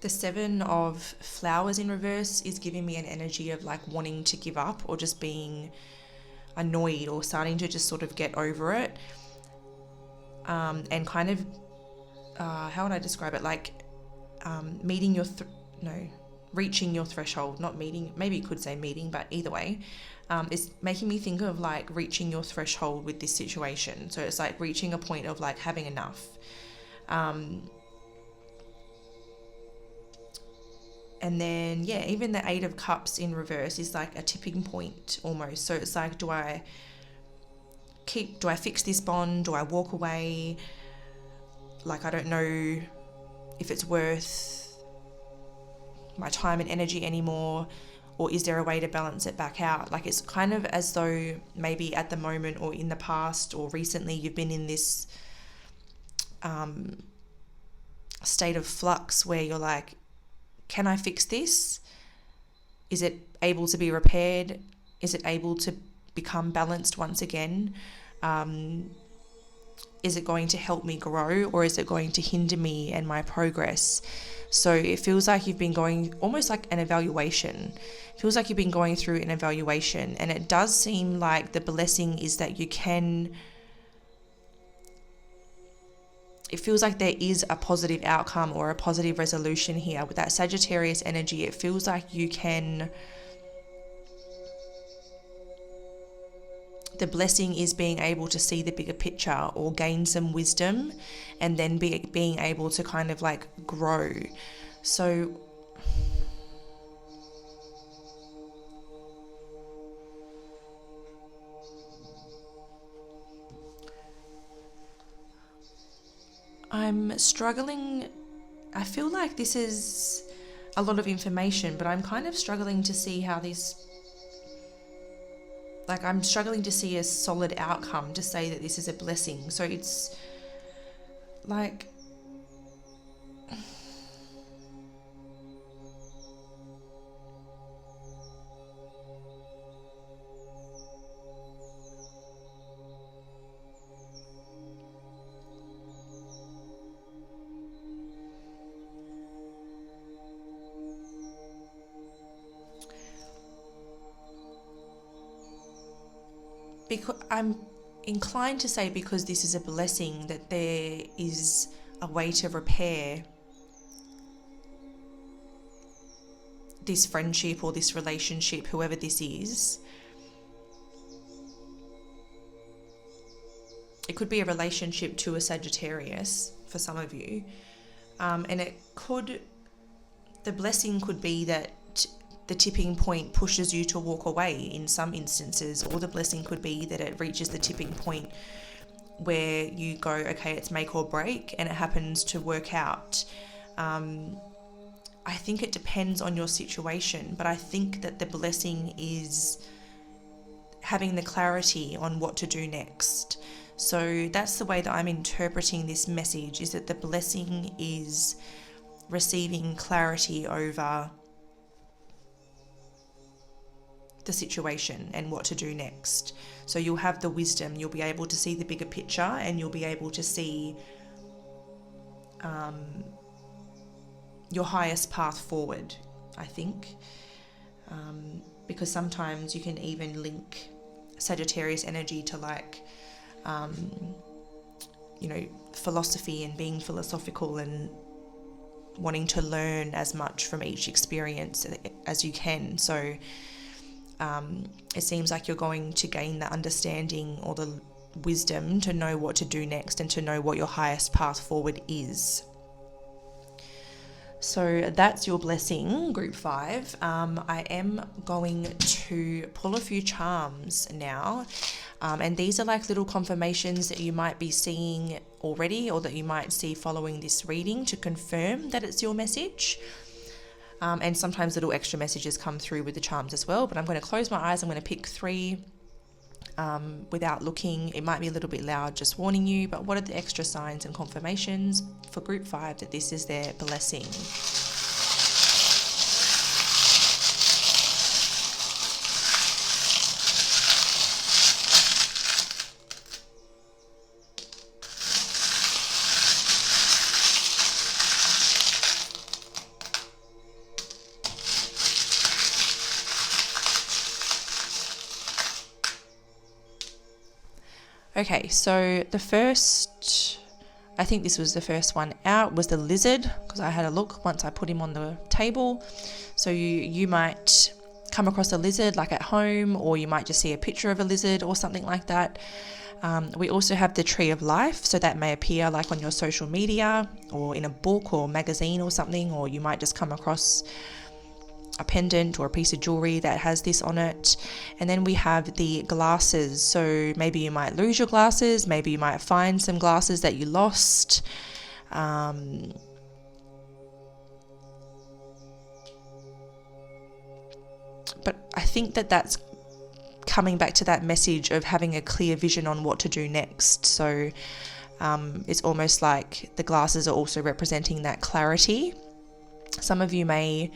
The 7 of flowers in reverse is giving me an energy of like wanting to give up or just being annoyed or starting to just sort of get over it. And kind of, how would I describe it? Like meeting your, reaching your threshold, not meeting, maybe you could say meeting, but either way, it's making me think of like reaching your threshold with this situation. So it's like reaching a point of like having enough. And then, yeah, even the 8 of cups in reverse is like a tipping point almost. So it's like, do I fix this bond? Do I walk away? Like, I don't know if it's worth my time and energy anymore, or is there a way to balance it back out? Like, it's kind of as though maybe at the moment or in the past or recently you've been in this state of flux where you're like, can I fix this? Is it able to be repaired? Is it able to become balanced once again? Is it going to help me grow, or is it going to hinder me and my progress? So it feels like you've been going almost like an evaluation. It feels like you've been going through an evaluation, and it does seem like the blessing is that you can... It feels like there is a positive outcome or a positive resolution here. With that Sagittarius energy, it feels like you can... The blessing is being able to see the bigger picture or gain some wisdom and then being able to kind of like grow. So... I'm struggling. I feel like this is a lot of information, but I'm kind of struggling to see how this, like, I'm struggling to see a solid outcome to say that this is a blessing. So it's like, because I'm inclined to say, because this is a blessing, that there is a way to repair this friendship or this relationship, whoever this is. It could be a relationship to a Sagittarius for some of you, and the blessing could be that the tipping point pushes you to walk away in some instances, or the blessing could be that it reaches the tipping point where you go, okay, it's make or break, and it happens to work out. I think it depends on your situation, but I think that the blessing is having the clarity on what to do next. So that's the way that I'm interpreting this message, is that the blessing is receiving clarity over the situation and what to do next. So you'll have the wisdom, you'll be able to see the bigger picture, and you'll be able to see your highest path forward, I think. Because sometimes you can even link Sagittarius energy to like, philosophy and being philosophical and wanting to learn as much from each experience as you can. So it seems like you're going to gain that understanding or the wisdom to know what to do next and to know what your highest path forward is. So that's your blessing, group 5. I am going to pull a few charms now. And these are like little confirmations that you might be seeing already, or that you might see following this reading, to confirm that it's your message. And sometimes little extra messages come through with the charms as well. But I'm going to close my eyes. I'm going to pick 3 without looking. It might be a little bit loud, just warning you. But what are the extra signs and confirmations for group 5 that this is their blessing? Okay, so I think this was the first one out, was the lizard, because I had a look once I put him on the table. So you might come across a lizard like at home, or you might just see a picture of a lizard or something like that. We also have the tree of life, so that may appear like on your social media or in a book or magazine or something, or you might just come across a pendant or a piece of jewelry that has this on it. And then we have the glasses, so maybe you might lose your glasses, maybe you might find some glasses that you lost. But I think that that's coming back to that message of having a clear vision on what to do next. So it's almost like the glasses are also representing that clarity. Some of you may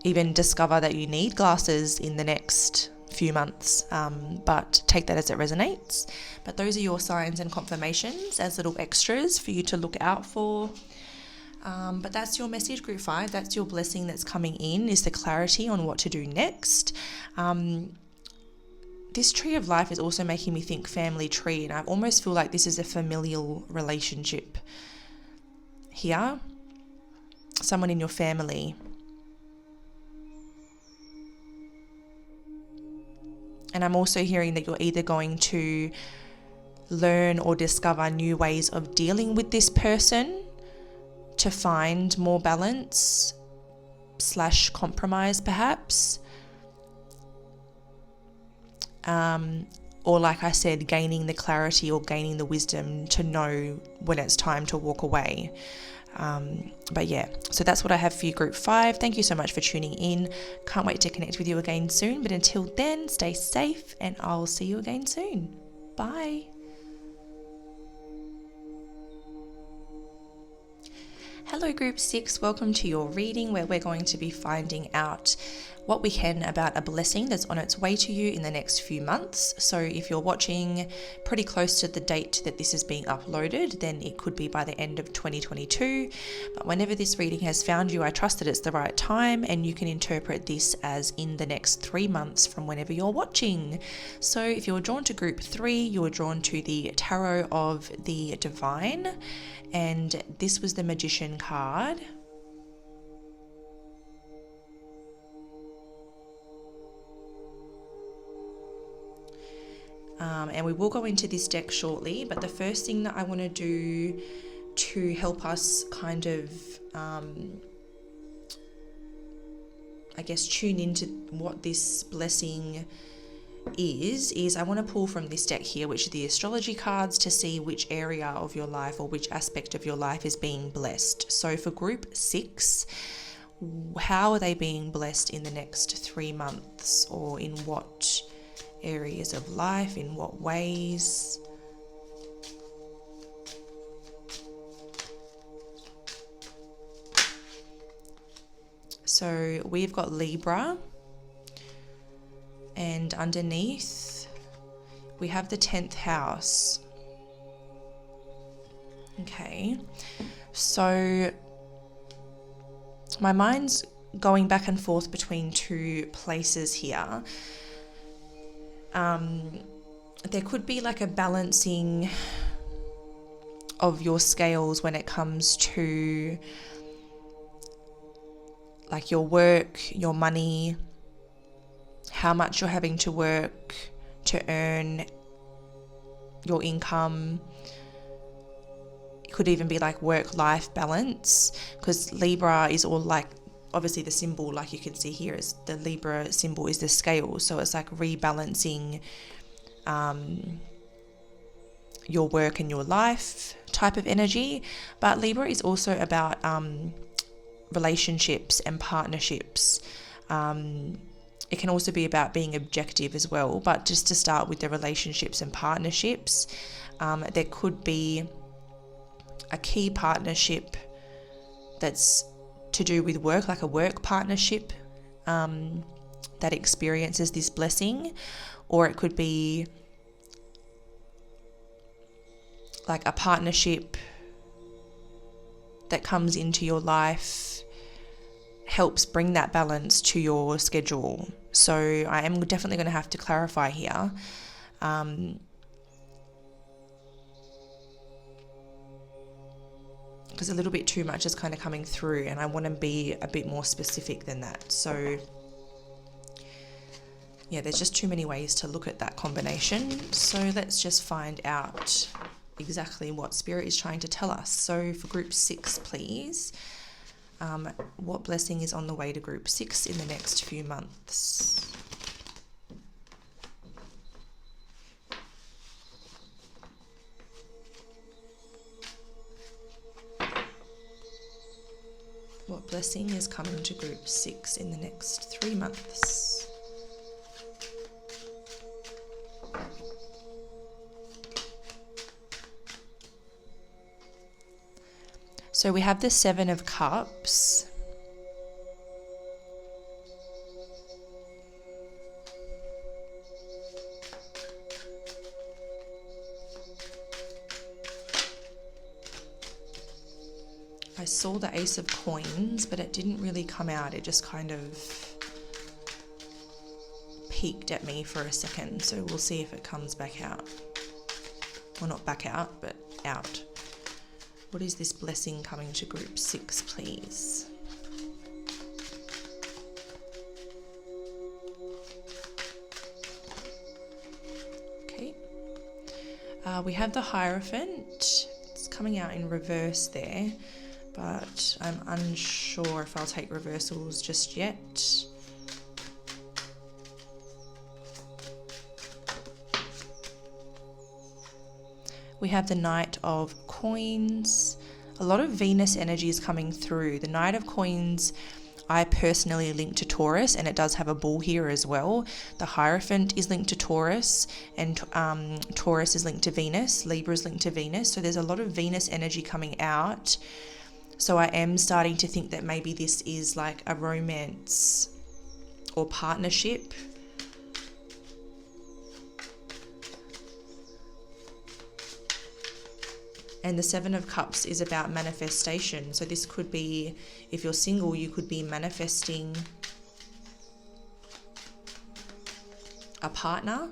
even discover that you need glasses in the next few months, but take that as it resonates. But those are your signs and confirmations as little extras for you to look out for. But that's your message, group 5. That's your blessing that's coming in, is the clarity on what to do next. This tree of life is also making me think family tree, and I almost feel like this is a familial relationship here. Someone in your family. And I'm also hearing that you're either going to learn or discover new ways of dealing with this person to find more balance / compromise perhaps. or like I said, gaining the clarity or gaining the wisdom to know when it's time to walk away. But yeah, so that's what I have for you, group 5. Thank you so much for tuning in. Can't wait to connect with you again soon. But until then, stay safe and I'll see you again soon. Bye. Hello group 6, welcome to your reading where we're going to be finding out what we can about a blessing that's on its way to you in the next few months. So if you're watching pretty close to the date that this is being uploaded, then it could be by the end of 2022. But whenever this reading has found you, I trust that it's the right time and you can interpret this as in the next 3 months from whenever you're watching. So if you're drawn to group 3, you're drawn to the Tarot of the Divine, and this was the Magician card. And we will go into this deck shortly, but the first thing that I want to do to help us kind of, I guess, tune into what this blessing is I want to pull from this deck here, which are the astrology cards, to see which area of your life or which aspect of your life is being blessed. So for group 6, how are they being blessed in the next 3 months, or in what areas of life, in what ways? So we've got Libra, and underneath we have the 10th house. Okay, so my mind's going back and forth between 2 places here. There could be like a balancing of your scales when it comes to like your work, your money, how much you're having to work to earn your income. It could even be like work-life balance, because Libra is all like, obviously the symbol, like you can see here, is the Libra symbol is the scale. So it's like rebalancing your work and your life type of energy. But Libra is also about relationships and partnerships. It can also be about being objective as well. But just to start with the relationships and partnerships, there could be a key partnership that's to do with work, like a work partnership that experiences this blessing, or it could be like a partnership that comes into your life, helps bring that balance to your schedule. So I am definitely going to have to clarify here. Because a little bit too much is kind of coming through, and I want to be a bit more specific than that. So yeah, there's just too many ways to look at that combination. So let's just find out exactly what Spirit is trying to tell us. So for group 6, please, what blessing is on the way to group 6 in the next few months? What blessing is coming to group 6 in the next 3 months? So we have the 7 of Cups. I saw the Ace of Coins, but it didn't really come out. It just kind of peeked at me for a second. So we'll see if it comes back out. Well, not back out, but out. What is this blessing coming to group 6, please? Okay. We have the Hierophant. It's coming out in reverse there, but I'm unsure if I'll take reversals just yet. We have the Knight of Coins. A lot of Venus energy is coming through. The Knight of Coins, I personally link to Taurus, and it does have a bull here as well. The Hierophant is linked to Taurus, and Taurus is linked to Venus. Libra is linked to Venus. So there's a lot of Venus energy coming out. So I am starting to think that maybe this is like a romance or partnership. And the Seven of Cups is about manifestation. So this could be, if you're single, you could be manifesting a partner.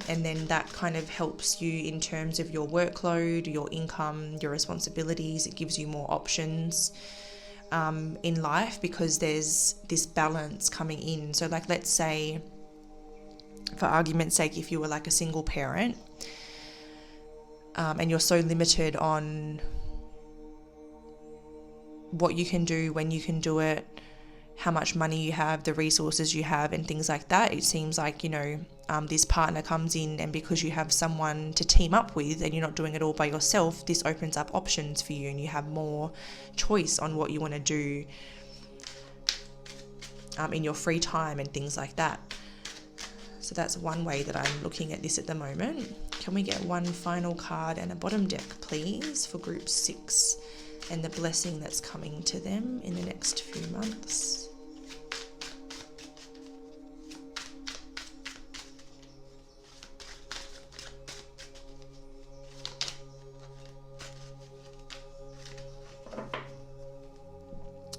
And then that kind of helps you in terms of your workload, your income, your responsibilities. It gives you more options in life because there's this balance coming in. So like, let's say, for argument's sake, if you were like a single parent, and you're so limited on what you can do, when you can do it, how much money you have, the resources you have, and things like that. It seems like, this partner comes in, and because you have someone to team up with and you're not doing it all by yourself, this opens up options for you and you have more choice on what you want to do in your free time and things like that. So that's one way that I'm looking at this at the moment. Can we get one final card and a bottom deck, please, for group 6 and the blessing that's coming to them in the next few months?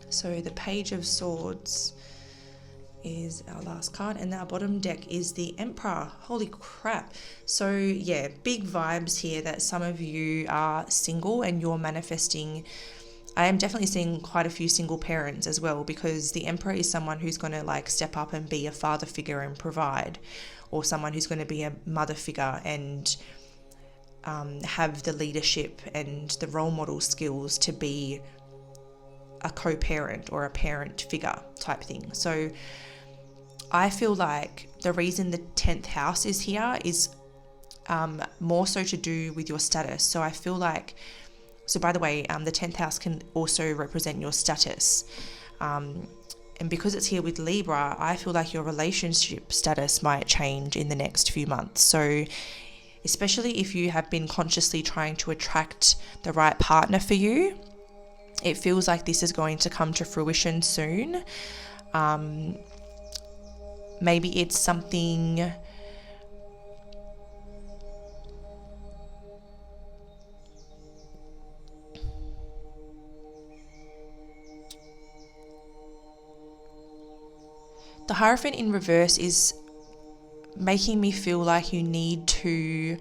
So the Page of Swords is our last card, and our bottom deck is the Emperor. Holy crap. So yeah, big vibes here that some of you are single and you're manifesting. I am definitely seeing quite a few single parents as well, because the Emperor is someone who's going to like step up and be a father figure and provide, or someone who's going to be a mother figure and have the leadership and the role model skills to be a co-parent or a parent figure type thing. So I feel like the reason the 10th house is here is more so to do with your status. So I feel like, so by the way, the 10th house can also represent your status. And because it's here with Libra, I feel like your relationship status might change in the next few months. So especially if you have been consciously trying to attract the right partner for you, it feels like this is going to come to fruition soon. Maybe it's something the Hierophant in reverse is making me feel like you need to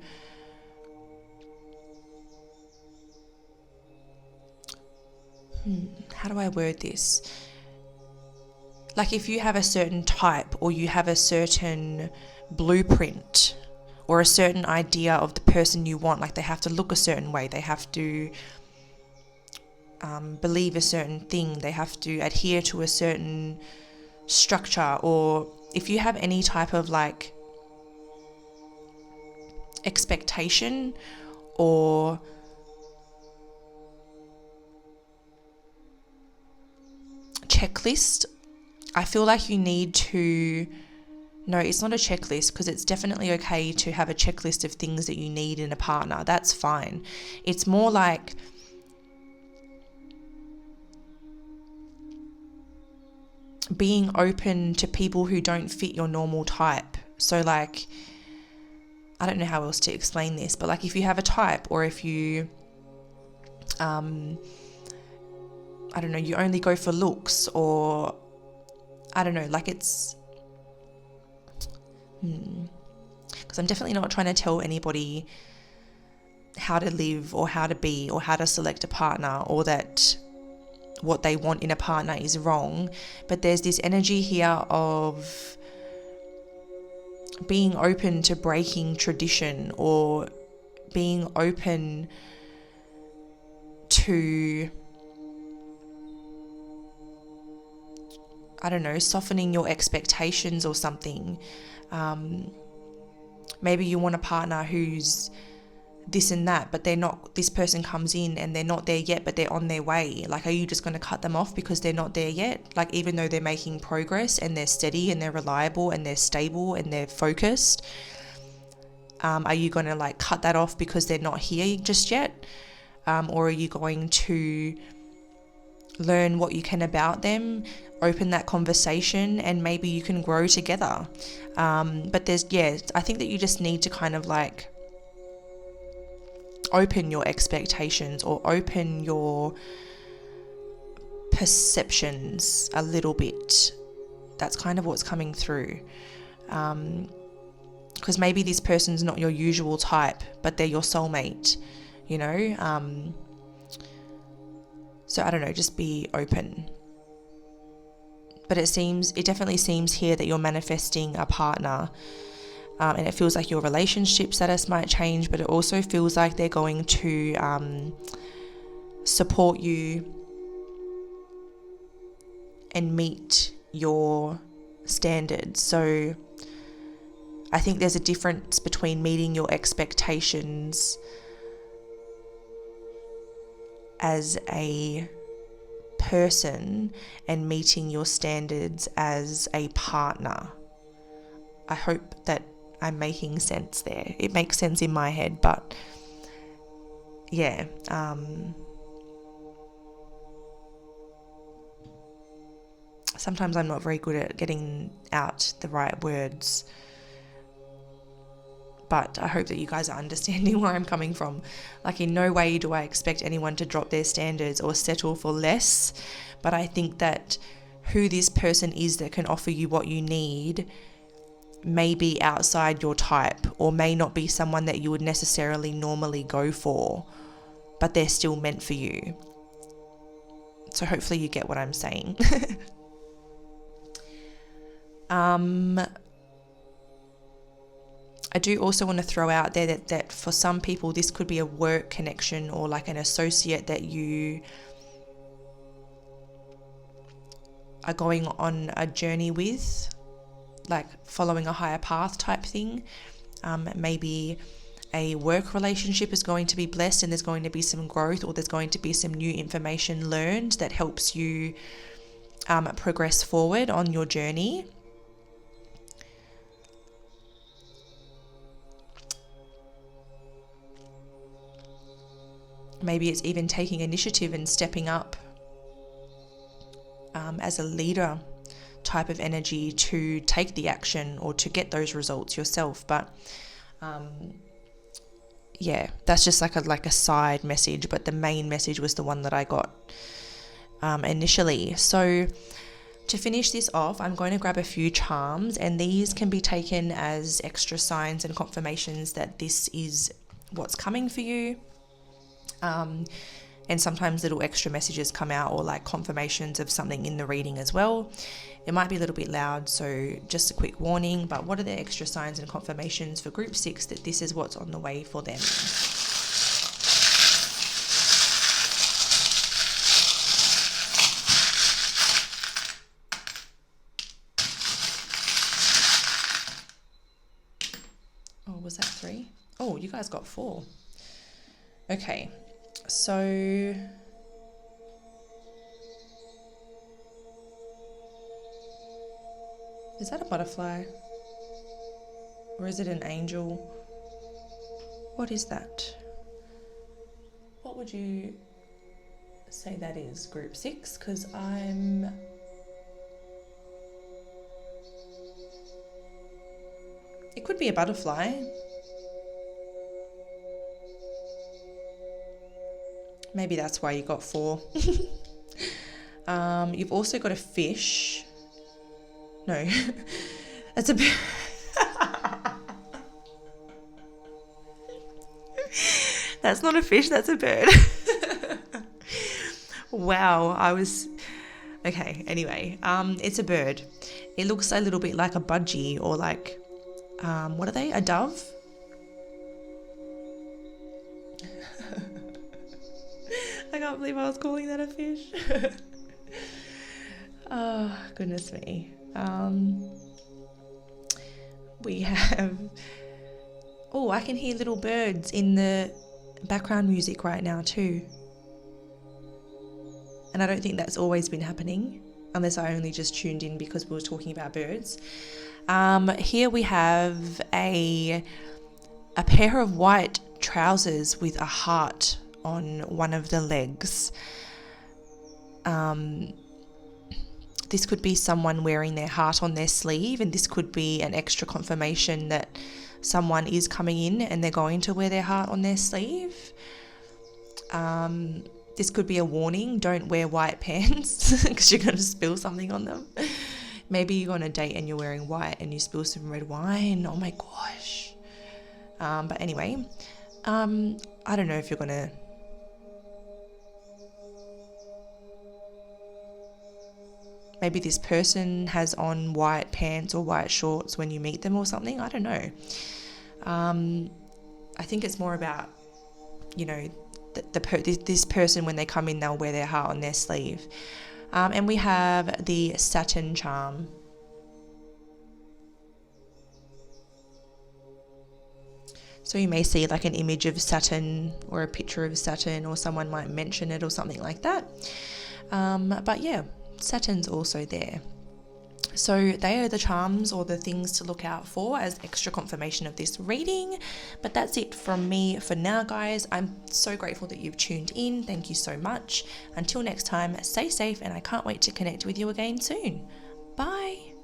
how do I word this? Like if you have a certain type, or you have a certain blueprint or a certain idea of the person you want, like they have to look a certain way, they have to believe a certain thing, they have to adhere to a certain structure, or if you have any type of like expectation or checklist, I feel like you need to, no, it's not a checklist, because it's definitely okay to have a checklist of things that you need in a partner. That's fine. It's more like being open to people who don't fit your normal type. So like, I don't know how else to explain this, but like if you have a type, or if you I don't know, you only go for looks, or I don't know, like it's because I'm definitely not trying to tell anybody how to live or how to be or how to select a partner, or that what they want in a partner is wrong. But there's this energy here of being open to breaking tradition, or being open to, I don't know, softening your expectations or something. Maybe you want a partner who's this and that, but they're not, this person comes in and they're not there yet, but they're on their way. Like, are you just going to cut them off because they're not there yet? Like, even though they're making progress and they're steady and they're reliable and they're stable and they're focused, are you going to like cut that off because they're not here just yet? Or are you going to learn what you can about them, open that conversation, and maybe you can grow together? But I think that you just need to kind of like open your expectations or open your perceptions a little bit. That's kind of what's coming through. Because maybe this person's not your usual type, but they're your soulmate, you know? So I don't know, just be open. But it definitely seems here that you're manifesting a partner. And it feels like your relationship status might change, but it also feels like they're going to support you and meet your standards. So I think there's a difference between meeting your expectations as a person and meeting your standards as a partner. I hope that I'm making sense there. It makes sense in my head, but yeah. Sometimes I'm not very good at getting out the right words, but I hope that you guys are understanding where I'm coming from. Like, in no way do I expect anyone to drop their standards or settle for less, but I think that who this person is that can offer you what you need may be outside your type, or may not be someone that you would necessarily normally go for, but they're still meant for you. So hopefully you get what I'm saying. I do also want to throw out there that for some people this could be a work connection, or like an associate that you are going on a journey with, like following a higher path type thing. Maybe a work relationship is going to be blessed and there's going to be some growth, or there's going to be some new information learned that helps you progress forward on your journey. Maybe it's even taking initiative and stepping up as a leader type of energy to take the action or to get those results yourself. But that's just like a side message, but the main message was the one that I got initially. So to finish this off, I'm going to grab a few charms, and these can be taken as extra signs and confirmations that this is what's coming for you. And sometimes little extra messages come out, or like confirmations of something in the reading as well. It might be a little bit loud, so just a quick warning. But what are the extra signs and confirmations for group 6 that this is what's on the way for them? Oh, was that 3? Oh, you guys got 4. Okay. So is that a butterfly, or is it an angel? What is that? What would you say that is, group 6? Because it could be a butterfly. Maybe that's why you got 4. You've also got a fish. No, that's a bit. That's not a fish, that's a bird. Wow, okay, anyway, it's a bird. It looks a little bit like a budgie, or like, what are they, a dove? I can't believe I was calling that a fish. Oh, goodness me. We have... Oh, I can hear little birds in the background music right now too. And I don't think that's always been happening, unless I only just tuned in because we were talking about birds. Here we have a pair of white trousers with a heart on one of the legs. This could be someone wearing their heart on their sleeve, and this could be an extra confirmation that someone is coming in and they're going to wear their heart on their sleeve. This could be a warning: don't wear white pants because you're going to spill something on them. Maybe you're on a date and you're wearing white and you spill some red wine. Oh my gosh. But anyway, I don't know if you're going to... Maybe this person has on white pants or white shorts when you meet them or something. I don't know. I think it's more about, you know, this person, when they come in, they'll wear their heart on their sleeve. And we have the Saturn charm. So you may see like an image of Saturn or a picture of Saturn, or someone might mention it or something like that. But yeah, Saturn's also there. So they are the charms or the things to look out for as extra confirmation of this reading. But that's it from me for now, guys. I'm so grateful that you've tuned in. Thank you so much. Until next time, stay safe, and I can't wait to connect with you again soon. Bye.